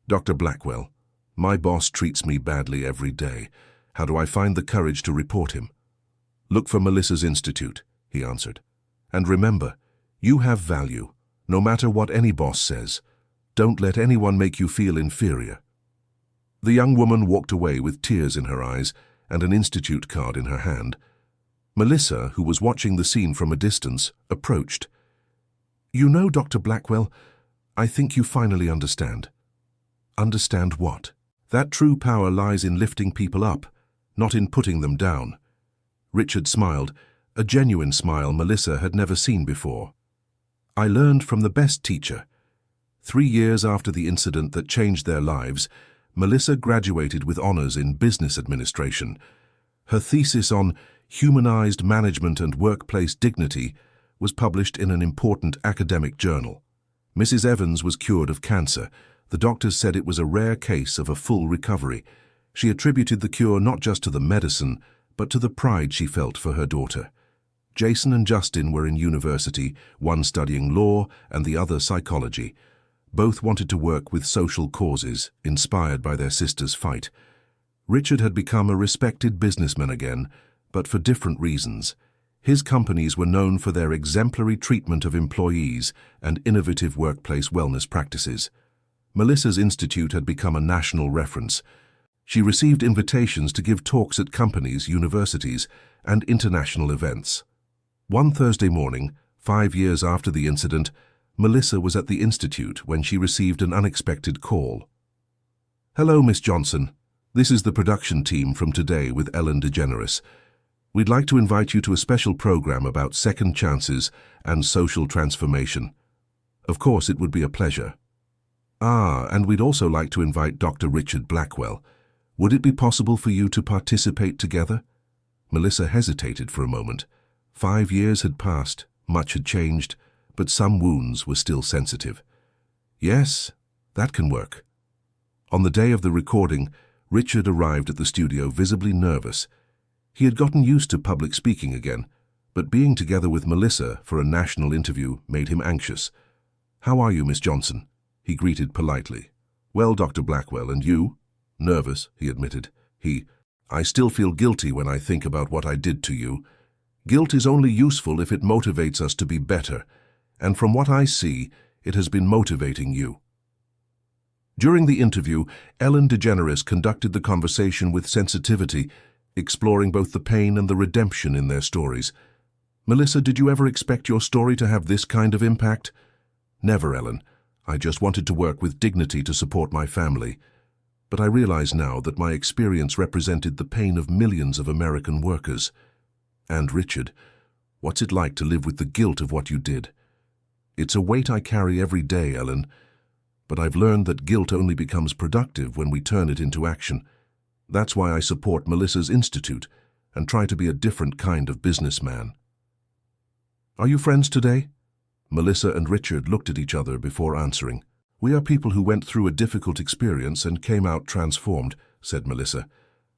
S1: "Dr. Blackwell, my boss treats me badly every day. How do I find the courage to report him?" "Look for Melissa's institute," he answered. "And remember, you have value, no matter what any boss says. Don't let anyone make you feel inferior." The young woman walked away with tears in her eyes and an institute card in her hand. Melissa, who was watching the scene from a distance, approached. "You know, Dr. Blackwell, I think you finally understand." "Understand what?" "That true power lies in lifting people up, not in putting them down." Richard smiled, a genuine smile Melissa had never seen before. "I learned from the best teacher." 3 years after the incident that changed their lives, Melissa graduated with honors in business administration. Her thesis on humanized management and workplace dignity was published in an important academic journal. Mrs. Evans was cured of cancer. The doctors said it was a rare case of a full recovery. She attributed the cure not just to the medicine, but to the pride she felt for her daughter. Jason and Justin were in university, one studying law and the other psychology. Both wanted to work with social causes, inspired by their sister's fight. Richard had become a respected businessman again, but for different reasons. His companies were known for their exemplary treatment of employees and innovative workplace wellness practices. Melissa's institute had become a national reference. She received invitations to give talks at companies, universities, and international events. One Thursday morning, 5 years after the incident, Melissa was at the institute when she received an unexpected call. "Hello, Miss Johnson. This is the production team from Today with Ellen DeGeneres. We'd like to invite you to a special program about second chances and social transformation. Of course, it would be a pleasure. And we'd also like to invite Dr. Richard Blackwell. Would it be possible for you to participate together?" Melissa hesitated for a moment. 5 years had passed, much had changed, but some wounds were still sensitive. "Yes, that can work." On the day of the recording, Richard arrived at the studio visibly nervous. He had gotten used to public speaking again, but being together with Melissa for a national interview made him anxious. "How are you, Miss Johnson?" he greeted politely. "Well, Dr. Blackwell, and you?" "Nervous," he admitted. "I still feel guilty when I think about what I did to you. Guilt is only useful if it motivates us to be better, and from what I see, it has been motivating you." During the interview, Ellen DeGeneres conducted the conversation with sensitivity, exploring both the pain and the redemption in their stories. "Melissa, did you ever expect your story to have this kind of impact?" "Never, Ellen. I just wanted to work with dignity to support my family. But I realize now that my experience represented the pain of millions of American workers. And Richard, what's it like to live with the guilt of what you did? It's a weight I carry every day, Ellen. But I've learned that guilt only becomes productive when we turn it into action. That's why I support Melissa's Institute and try to be a different kind of businessman." "Are you friends today?" Melissa and Richard looked at each other before answering. "We are people who went through a difficult experience and came out transformed," said Melissa.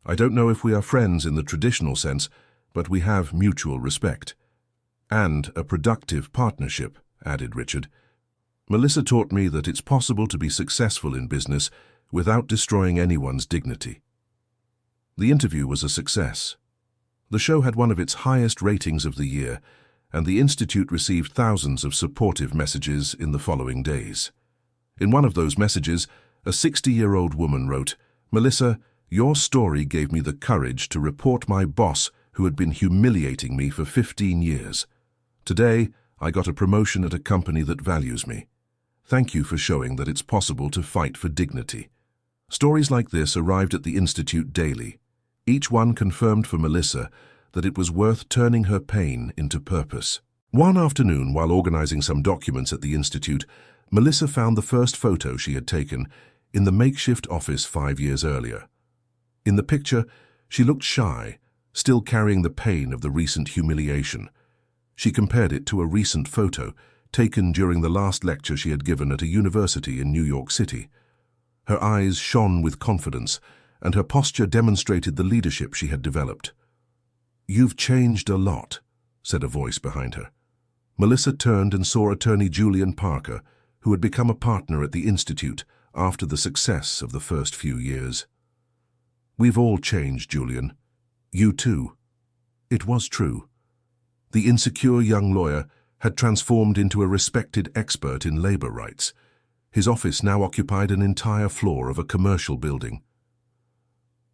S1: "I don't know if we are friends in the traditional sense, but we have mutual respect." "And a productive partnership," added Richard. "Melissa taught me that it's possible to be successful in business without destroying anyone's dignity." The interview was a success. The show had one of its highest ratings of the year, and the Institute received thousands of supportive messages in the following days. In one of those messages, a 60-year-old woman wrote, "Melissa, your story gave me the courage to report my boss who had been humiliating me for 15 years. Today, I got a promotion at a company that values me. Thank you for showing that it's possible to fight for dignity." Stories like this arrived at the Institute daily. Each one confirmed for Melissa that it was worth turning her pain into purpose. One afternoon, while organizing some documents at the Institute, Melissa found the first photo she had taken in the makeshift office 5 years earlier. In the picture, she looked shy, still carrying the pain of the recent humiliation. She compared it to a recent photo taken during the last lecture she had given at a university in New York City. Her eyes shone with confidence, and her posture demonstrated the leadership she had developed. "You've changed a lot," said a voice behind her. Melissa turned and saw attorney Julian Parker, who had become a partner at the Institute after the success of the first few years. "We've all changed, Julian. You too." It was true. The insecure young lawyer had transformed into a respected expert in labor rights. His office now occupied an entire floor of a commercial building.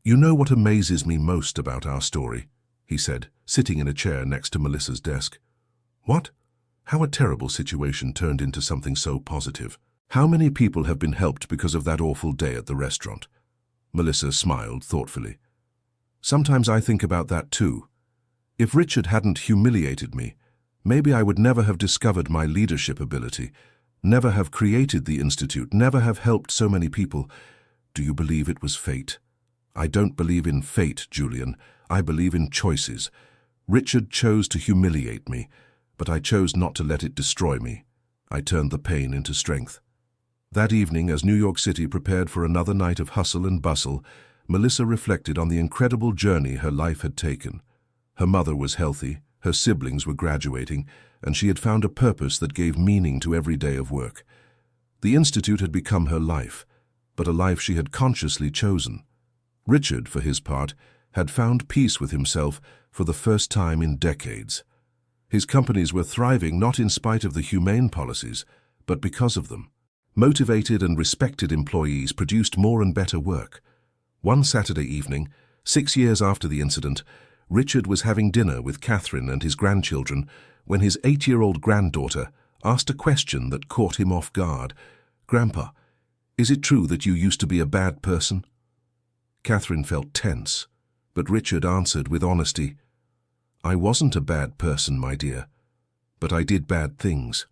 S1: "You know what amazes me most about our story?" he said, sitting in a chair next to Melissa's desk. "What? How a terrible situation turned into something so positive. How many people have been helped because of that awful day at the restaurant?" Melissa smiled thoughtfully. "Sometimes I think about that too. If Richard hadn't humiliated me, maybe I would never have discovered my leadership ability, never have created the Institute, never have helped so many people. Do you believe it was fate?" "I don't believe in fate, Julian. I believe in choices. Richard chose to humiliate me, but I chose not to let it destroy me. I turned the pain into strength." That evening, as New York City prepared for another night of hustle and bustle, Melissa reflected on the incredible journey her life had taken. Her mother was healthy, her siblings were graduating, and she had found a purpose that gave meaning to every day of work. The Institute had become her life, but a life she had consciously chosen. Richard, for his part, had found peace with himself for the first time in decades. His companies were thriving not in spite of the humane policies, but because of them. Motivated and respected employees produced more and better work. One Saturday evening, 6 years after the incident, Richard was having dinner with Catherine and his grandchildren when his 8-year-old granddaughter asked a question that caught him off guard. "Grandpa, is it true that you used to be a bad person?" Catherine felt tense, but Richard answered with honesty, "I wasn't a bad person, my dear, but I did bad things.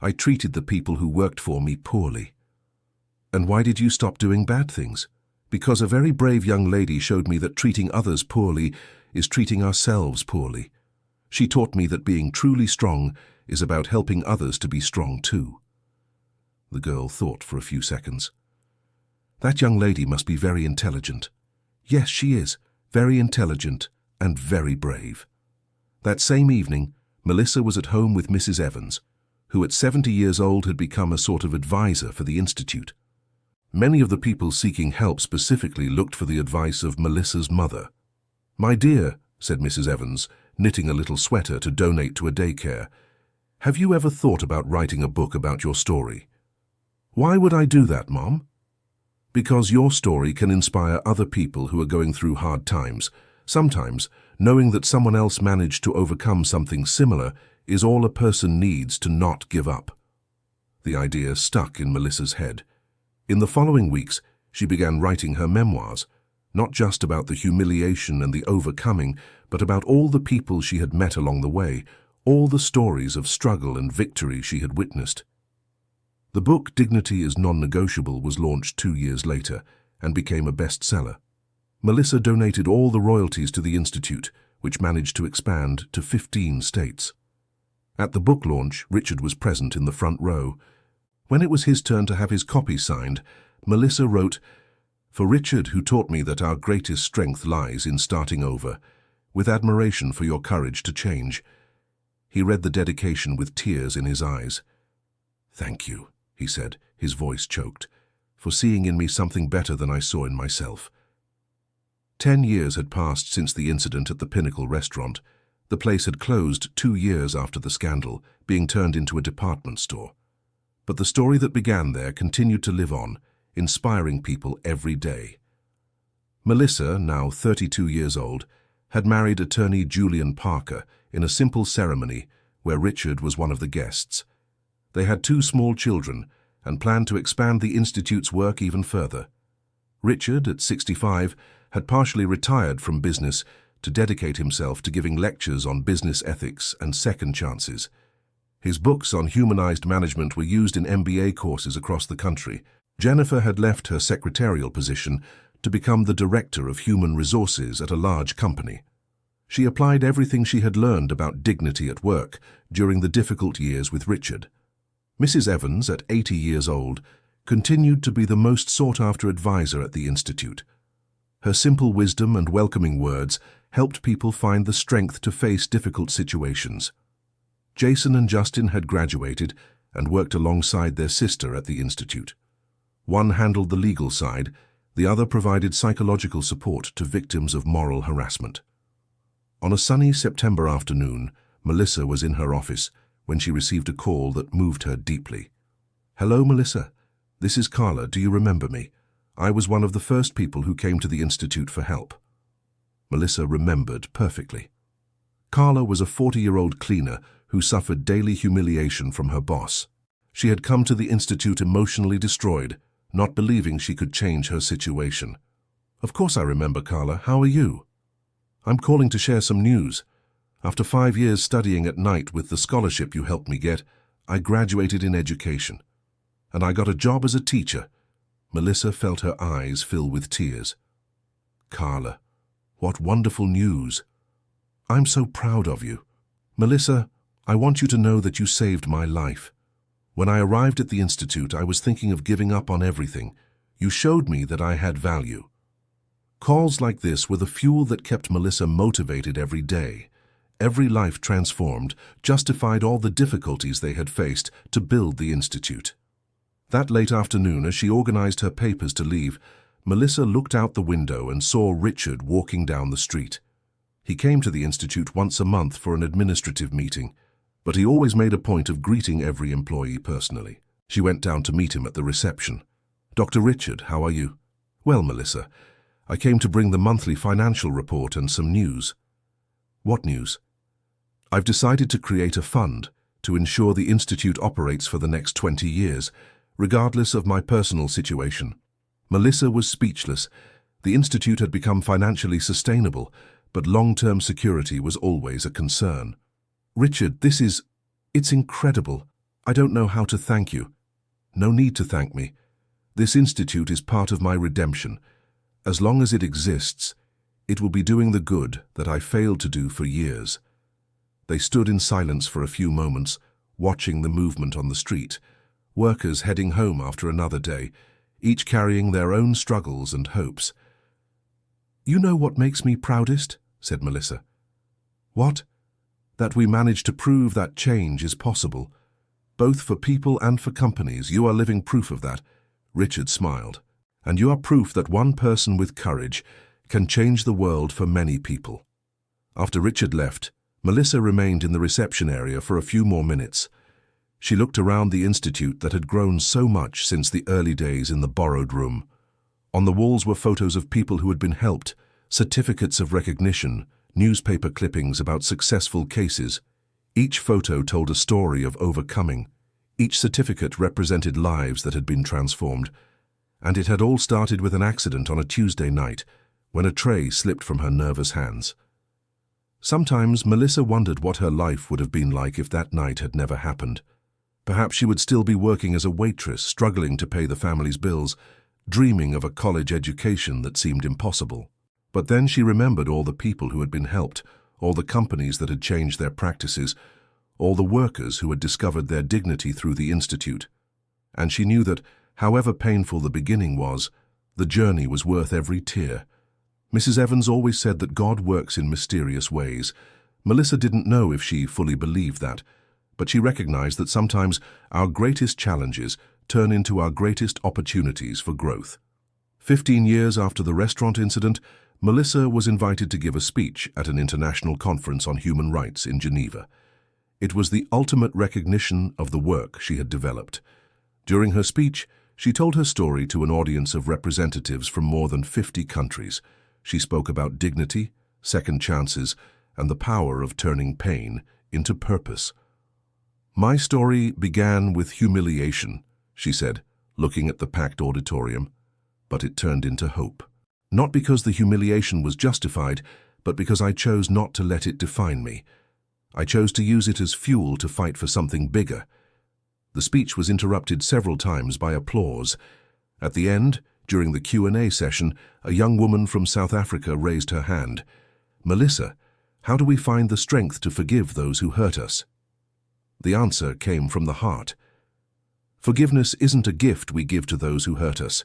S1: I treated the people who worked for me poorly." "And why did you stop doing bad things?" "Because a very brave young lady showed me that treating others poorly is treating ourselves poorly. She taught me that being truly strong is about helping others to be strong too." The girl thought for a few seconds. "That young lady must be very intelligent." "Yes, she is, very intelligent and very brave." That same evening, Melissa was at home with Mrs. Evans, who at 70 years old had become a sort of advisor for the Institute. Many of the people seeking help specifically looked for the advice of Melissa's mother. "My dear," said Mrs. Evans, knitting a little sweater to donate to a daycare, "have you ever thought about writing a book about your story?" "Why would I do that, Mom?" "Because your story can inspire other people who are going through hard times. Sometimes, knowing that someone else managed to overcome something similar is all a person needs to not give up." The idea stuck in Melissa's head. In the following weeks, she began writing her memoirs, not just about the humiliation and the overcoming, but about all the people she had met along the way, all the stories of struggle and victory she had witnessed. The book Dignity is Non-Negotiable was launched 2 years later and became a bestseller. Melissa donated all the royalties to the Institute, which managed to expand to 15 states. At the book launch, Richard was present in the front row. When it was his turn to have his copy signed, Melissa wrote, "For Richard, who taught me that our greatest strength lies in starting over, with admiration for your courage to change." He read the dedication with tears in his eyes. "Thank you," he said, his voice choked, "for seeing in me something better than I saw in myself." 10 years had passed since the incident at the Pinnacle restaurant. The place had closed 2 years after the scandal, being turned into a department store. But the story that began there continued to live on, inspiring people every day. Melissa, now 32 years old, had married attorney Julian Parker in a simple ceremony where Richard was one of the guests. They had 2 small children and planned to expand the Institute's work even further. Richard, at 65, had partially retired from business to dedicate himself to giving lectures on business ethics and second chances. His books on humanized management were used in MBA courses across the country. Jennifer had left her secretarial position to become the director of human resources at a large company. She applied everything she had learned about dignity at work during the difficult years with Richard. Mrs. Evans, at 80 years old, continued to be the most sought-after advisor at the Institute. Her simple wisdom and welcoming words helped people find the strength to face difficult situations. Jason and Justin had graduated and worked alongside their sister at the Institute. One handled the legal side, the other provided psychological support to victims of moral harassment. On a sunny September afternoon, Melissa was in her office when she received a call that moved her deeply. "Hello, Melissa. This is Carla. Do you remember me? I was one of the first people who came to the Institute for help." Melissa remembered perfectly. Carla was a 40-year-old cleaner who suffered daily humiliation from her boss. She had come to the Institute emotionally destroyed, not believing she could change her situation. "Of course I remember, Carla. How are you?" "I'm calling to share some news. After 5 years studying at night with the scholarship you helped me get, I graduated in education. And I got a job as a teacher." Melissa felt her eyes fill with tears. "Carla, what wonderful news. I'm so proud of you. Melissa, I want you to know that you saved my life. When I arrived at the Institute, I was thinking of giving up on everything. You showed me that I had value." Calls like this were the fuel that kept Melissa motivated every day. Every life transformed justified all the difficulties they had faced to build the Institute. That late afternoon, as she organized her papers to leave, Melissa looked out the window and saw Richard walking down the street. He came to the Institute once a month for an administrative meeting, but he always made a point of greeting every employee personally. She went down to meet him at the reception. "Dr. Richard, how are you?" "Well, Melissa, I came to bring the monthly financial report and some news." "What news?" "I've decided to create a fund to ensure the Institute operates for the next 20 years, regardless of my personal situation." Melissa was speechless. The Institute had become financially sustainable, but long-term security was always a concern. "Richard, it's incredible. I don't know how to thank you." "No need to thank me. This Institute is part of my redemption. As long as it exists, it will be doing the good that I failed to do for years." They stood in silence for a few moments, watching the movement on the street, workers heading home after another day, each carrying their own struggles and hopes. "You know what makes me proudest?" said Melissa. "What?" "That we managed to prove that change is possible. Both for people and for companies. You are living proof of that." Richard smiled. "And you are proof that one person with courage can change the world for many people." After Richard left, Melissa remained in the reception area for a few more minutes. She looked around the Institute that had grown so much since the early days in the borrowed room. On the walls were photos of people who had been helped, certificates of recognition, newspaper clippings about successful cases. Each photo told a story of overcoming. Each certificate represented lives that had been transformed. And it had all started with an accident on a Tuesday night, when a tray slipped from her nervous hands. Sometimes Melissa wondered what her life would have been like if that night had never happened. Perhaps she would still be working as a waitress, struggling to pay the family's bills, dreaming of a college education that seemed impossible. But then she remembered all the people who had been helped, all the companies that had changed their practices, all the workers who had discovered their dignity through the Institute. And she knew that, however painful the beginning was, the journey was worth every tear. Mrs. Evans always said that God works in mysterious ways. Melissa didn't know if she fully believed that, but she recognized that sometimes our greatest challenges turn into our greatest opportunities for growth. 15 years after the restaurant incident, Melissa was invited to give a speech at an international conference on human rights in Geneva. It was the ultimate recognition of the work she had developed. During her speech, she told her story to an audience of representatives from more than 50 countries. She spoke about dignity, second chances, and the power of turning pain into purpose. My story began with humiliation, she said, looking at the packed auditorium, but it turned into hope. Not because the humiliation was justified, but because I chose not to let it define me. I chose to use it as fuel to fight for something bigger. The speech was interrupted several times by applause. At the end, during the Q&A session, a young woman from South Africa raised her hand. "Melissa, how do we find the strength to forgive those who hurt us?" The answer came from the heart. Forgiveness isn't a gift we give to those who hurt us.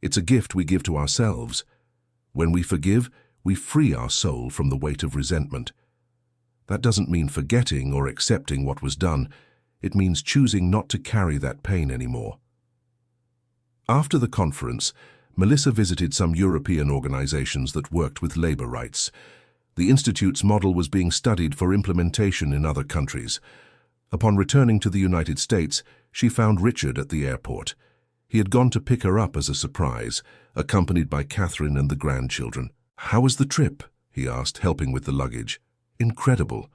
S1: It's a gift we give to ourselves. When we forgive, we free our soul from the weight of resentment. That doesn't mean forgetting or accepting what was done. It means choosing not to carry that pain anymore. After the conference, Melissa visited some European organizations that worked with labor rights. The Institute's model was being studied for implementation in other countries. Upon returning to the United States, she found Richard at the airport. He had gone to pick her up as a surprise, accompanied by Catherine and the grandchildren. "How was the trip?" he asked, helping with the luggage. "Incredible.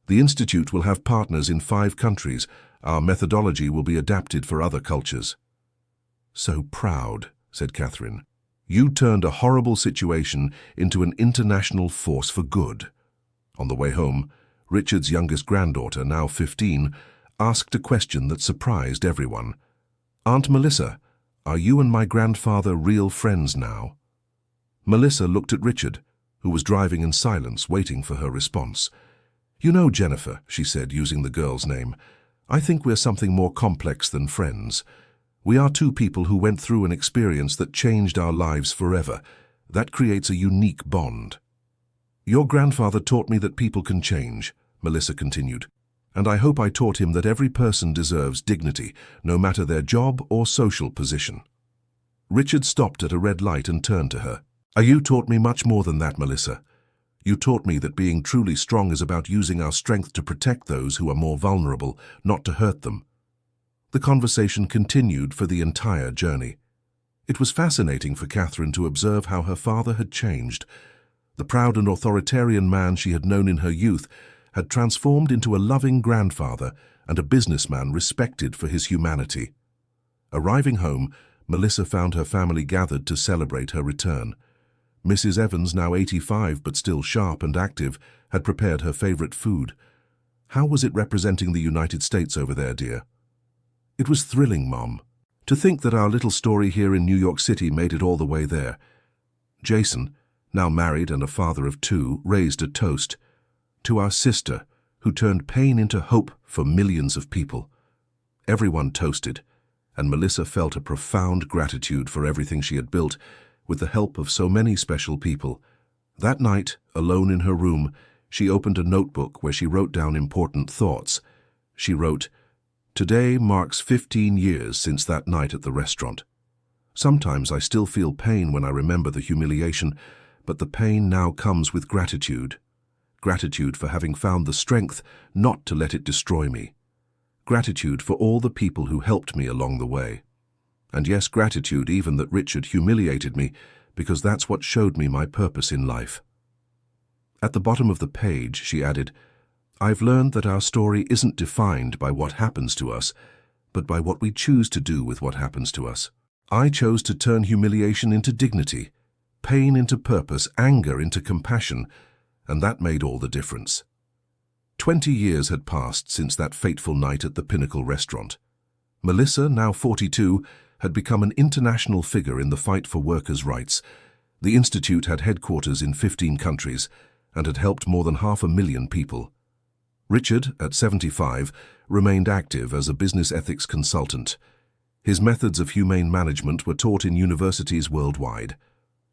S1: The Institute will have partners in 5 countries. Our methodology will be adapted for other cultures." "So proud," said Catherine. "You turned a horrible situation into an international force for good." On the way home, Richard's youngest granddaughter, now 15, asked a question that surprised everyone. "Aunt Melissa, are you and my grandfather real friends now?" Melissa looked at Richard, who was driving in silence, waiting for her response. "You know, Jennifer," she said, using the girl's name, "I think we're something more complex than friends. We are 2 people who went through an experience that changed our lives forever. That creates a unique bond." "Your grandfather taught me that people can change," Melissa continued, "and I hope I taught him that every person deserves dignity, no matter their job or social position." Richard stopped at a red light and turned to her. "You taught me much more than that, Melissa. You taught me that being truly strong is about using our strength to protect those who are more vulnerable, not to hurt them." The conversation continued for the entire journey. It was fascinating for Catherine to observe how her father had changed. The proud and authoritarian man she had known in her youth had transformed into a loving grandfather and a businessman respected for his humanity. Arriving home, Melissa found her family gathered to celebrate her return. Mrs. Evans, now 85 but still sharp and active, had prepared her favorite food. "How was it representing the United States over there, dear?" "It was thrilling, Mom. To think that our little story here in New York City made it all the way there." Jason, now married and a father of 2, raised a toast. "To our sister, who turned pain into hope for millions of people." Everyone toasted, and Melissa felt a profound gratitude for everything she had built with the help of so many special people. That night, alone in her room, she opened a notebook where she wrote down important thoughts. She wrote, "Today marks 15 years since that night at the restaurant. Sometimes I still feel pain when I remember the humiliation, but the pain now comes with gratitude. Gratitude for having found the strength not to let it destroy me. Gratitude for all the people who helped me along the way. And yes, gratitude even that Richard humiliated me, because that's what showed me my purpose in life." At the bottom of the page, she added, "I've learned that our story isn't defined by what happens to us, but by what we choose to do with what happens to us. I chose to turn humiliation into dignity, pain into purpose, anger into compassion, and that made all the difference." 20 years had passed since that fateful night at the Pinnacle restaurant. Melissa, now 42, had become an international figure in the fight for workers' rights. The Institute had headquarters in 15 countries and had helped more than 500,000 people. Richard, at 75, remained active as a business ethics consultant. His methods of humane management were taught in universities worldwide.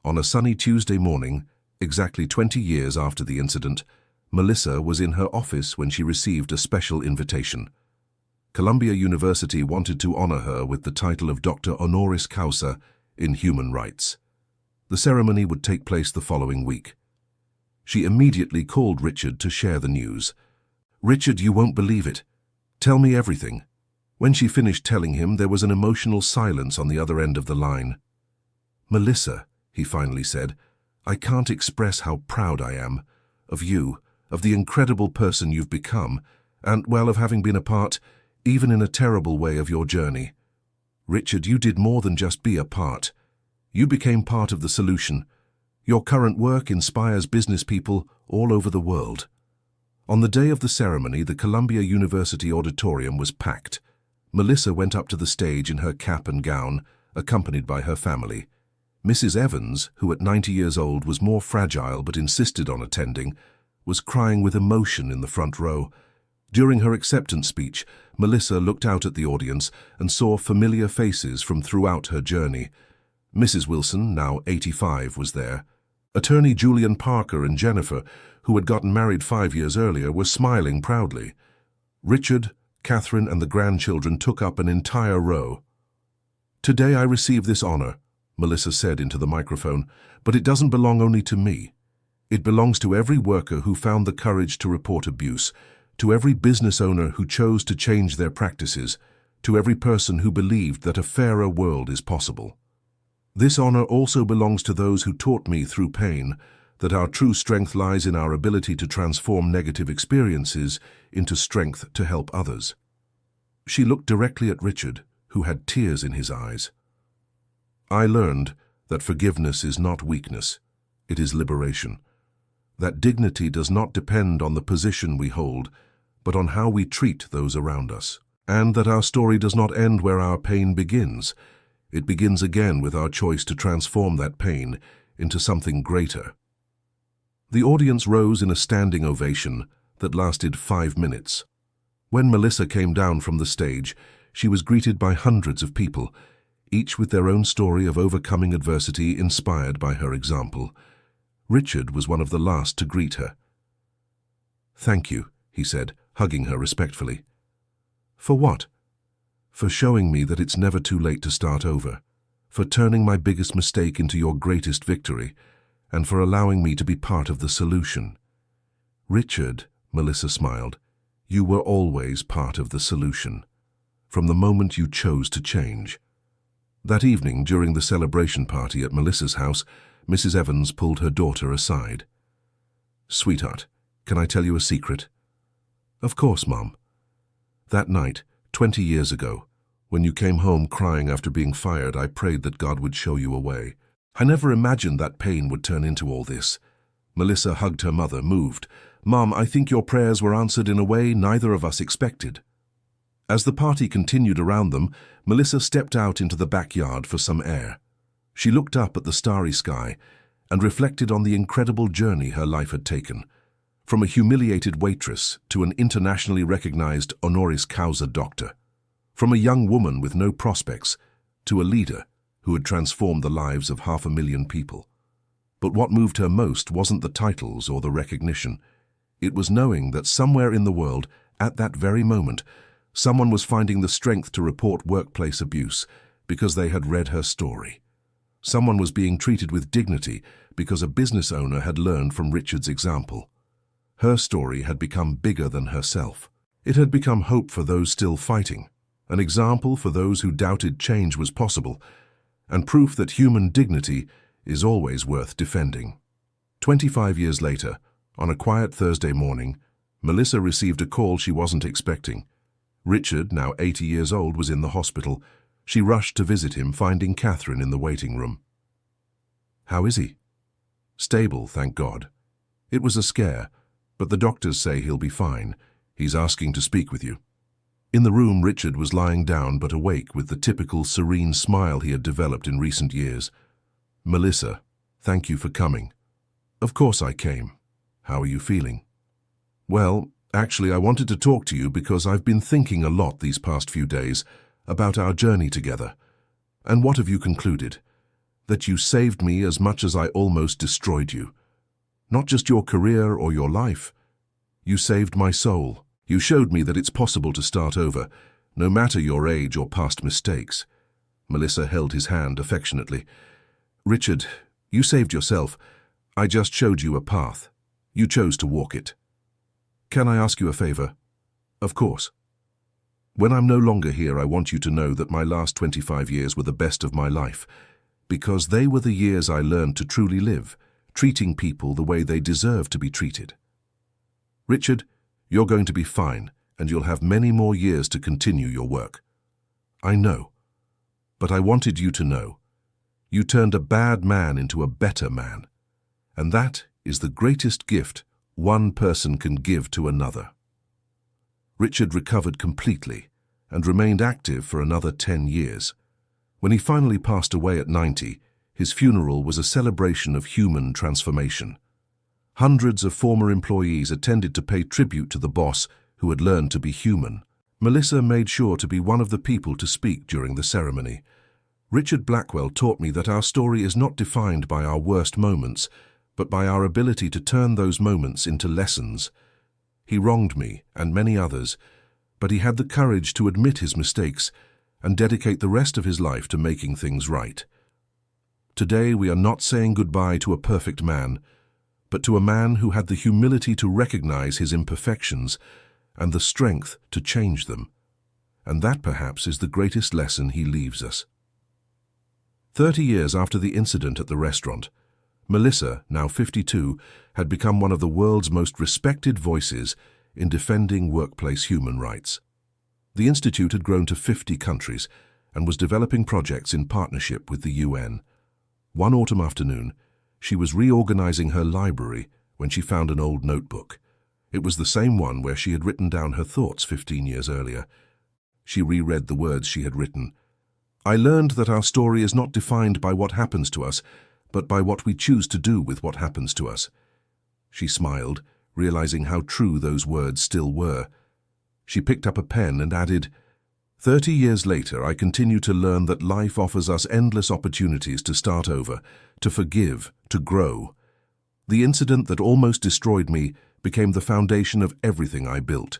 S1: On a sunny Tuesday morning, exactly 20 years after the incident, Melissa was in her office when she received a special invitation. Columbia University wanted to honor her with the title of Dr. Honoris Causa in Human Rights. The ceremony would take place the following week. She immediately called Richard to share the news. "Richard, you won't believe it. Tell me everything." When she finished telling him, there was an emotional silence on the other end of the line. "Melissa," he finally said, "I can't express how proud I am of you, of the incredible person you've become, and, well, of having been a part, even in a terrible way, of your journey. Richard, you did more than just be a part. You became part of the solution. Your current work inspires business people all over the world. On the day of the ceremony, the Columbia University auditorium was packed. Melissa went up to the stage in her cap and gown, accompanied by her family. Mrs. Evans, who at 90 years old was more fragile but insisted on attending, was crying with emotion in the front row. During her acceptance speech, Melissa looked out at the audience and saw familiar faces from throughout her journey. Mrs. Wilson, now 85, was there. Attorney Julian Parker and Jennifer, who had gotten married 5 years earlier, were smiling proudly. Richard, Catherine, and the grandchildren took up an entire row. "Today I receive this honor," Melissa said into the microphone, "but it doesn't belong only to me. It belongs to every worker who found the courage to report abuse, to every business owner who chose to change their practices, to every person who believed that a fairer world is possible. This honor also belongs to those who taught me through pain that our true strength lies in our ability to transform negative experiences into strength to help others." She looked directly at Richard, who had tears in his eyes. "I learned that forgiveness is not weakness, it is liberation. That dignity does not depend on the position we hold, but on how we treat those around us. And that our story does not end where our pain begins. It begins again with our choice to transform that pain into something greater." The audience rose in a standing ovation that lasted 5 minutes. When Melissa came down from the stage, she was greeted by hundreds of people, each with their own story of overcoming adversity inspired by her example. Richard was one of the last to greet her. "Thank you," he said, hugging her respectfully. "For what?" "For showing me that it's never too late to start over, for turning my biggest mistake into your greatest victory, and for allowing me to be part of the solution." "Richard," Melissa smiled, "you were always part of the solution, from the moment you chose to change." That evening, during the celebration party at Melissa's house, Mrs. Evans pulled her daughter aside. "Sweetheart, can I tell you a secret?" "Of course, Mom." "That night, 20 years ago, when you came home crying after being fired, I prayed that God would show you a way. I never imagined that pain would turn into all this." Melissa hugged her mother, moved. "Mom, I think your prayers were answered in a way neither of us expected." As the party continued around them, Melissa stepped out into the backyard for some air. She looked up at the starry sky and reflected on the incredible journey her life had taken. From a humiliated waitress to an internationally recognized honoris causa doctor. From a young woman with no prospects to a leader who had transformed the lives of 500,000 people. But what moved her most wasn't the titles or the recognition. It was knowing that somewhere in the world, at that very moment, someone was finding the strength to report workplace abuse because they had read her story. Someone was being treated with dignity because a business owner had learned from Richard's example. Her story had become bigger than herself. It had become hope for those still fighting, an example for those who doubted change was possible, and proof that human dignity is always worth defending. 25 years later, on a quiet Thursday morning, Melissa received a call she wasn't expecting. Richard, now 80 years old, was in the hospital. She rushed to visit him, finding Catherine in the waiting room. "How is he?" "Stable, thank God. It was a scare, but the doctors say he'll be fine. He's asking to speak with you." In the room, Richard was lying down but awake with the typical serene smile he had developed in recent years. "Melissa, thank you for coming." "Of course I came. How are you feeling?" "Well, actually, I wanted to talk to you because I've been thinking a lot these past few days about our journey together. And what have you concluded? That you saved me as much as I almost destroyed you. Not just your career or your life. You saved my soul. You showed me that it's possible to start over, no matter your age or past mistakes." Melissa held his hand affectionately. "Richard, you saved yourself. I just showed you a path. You chose to walk it. Can I ask you a favor?" "Of course." "When I'm no longer here, I want you to know that my last 25 years were the best of my life, because they were the years I learned to truly live, treating people the way they deserve to be treated." "Richard, you're going to be fine. and you'll have many more years to continue your work. I know, but I wanted you to know. You turned a bad man into a better man, and that is the greatest gift one person can give to another. Richard recovered completely and remained active for another 10 years. When he finally passed away at 90, his funeral was a celebration of human transformation. Hundreds of former employees attended to pay tribute to the boss who had learned to be human. Melissa made sure to be one of the people to speak during the ceremony. Richard Blackwell taught me that our story is not defined by our worst moments, but by our ability to turn those moments into lessons. He wronged me and many others, but he had the courage to admit his mistakes and dedicate the rest of his life to making things right. Today we are not saying goodbye to a perfect man, but to a man who had the humility to recognize his imperfections and the strength to change them. And that perhaps is the greatest lesson he leaves us. 30 years after the incident at the restaurant, Melissa, now 52, had become one of the world's most respected voices in defending workplace human rights. The Institute had grown to 50 countries and was developing projects in partnership with the UN. One autumn afternoon, she was reorganizing her library when she found an old notebook. It was the same one where she had written down her thoughts 15 years earlier. She reread the words she had written. "I learned that our story is not defined by what happens to us, but by what we choose to do with what happens to us." She smiled, realizing how true those words still were. She picked up a pen and added, 30 years later, I continue to learn that life offers us endless opportunities to start over, to forgive, to grow. The incident that almost destroyed me became the foundation of everything I built.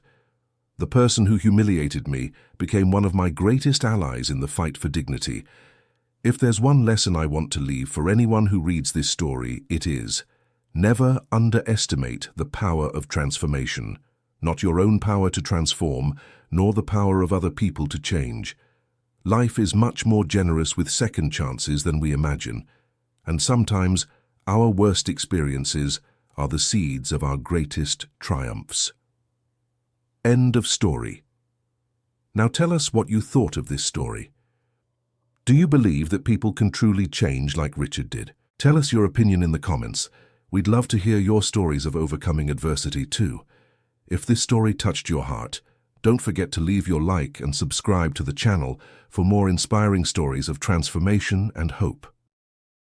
S1: The person who humiliated me became one of my greatest allies in the fight for dignity. If there's one lesson I want to leave for anyone who reads this story, it is, never underestimate the power of transformation. Not your own power to transform, nor the power of other people to change. Life is much more generous with second chances than we imagine, and sometimes our worst experiences are the seeds of our greatest triumphs. End of story. Now tell us what you thought of this story. Do you believe that people can truly change like Richard did? Tell us your opinion in the comments. We'd love to hear your stories of overcoming adversity too. If this story touched your heart, don't forget to leave your like and subscribe to the channel for more inspiring stories of transformation and hope.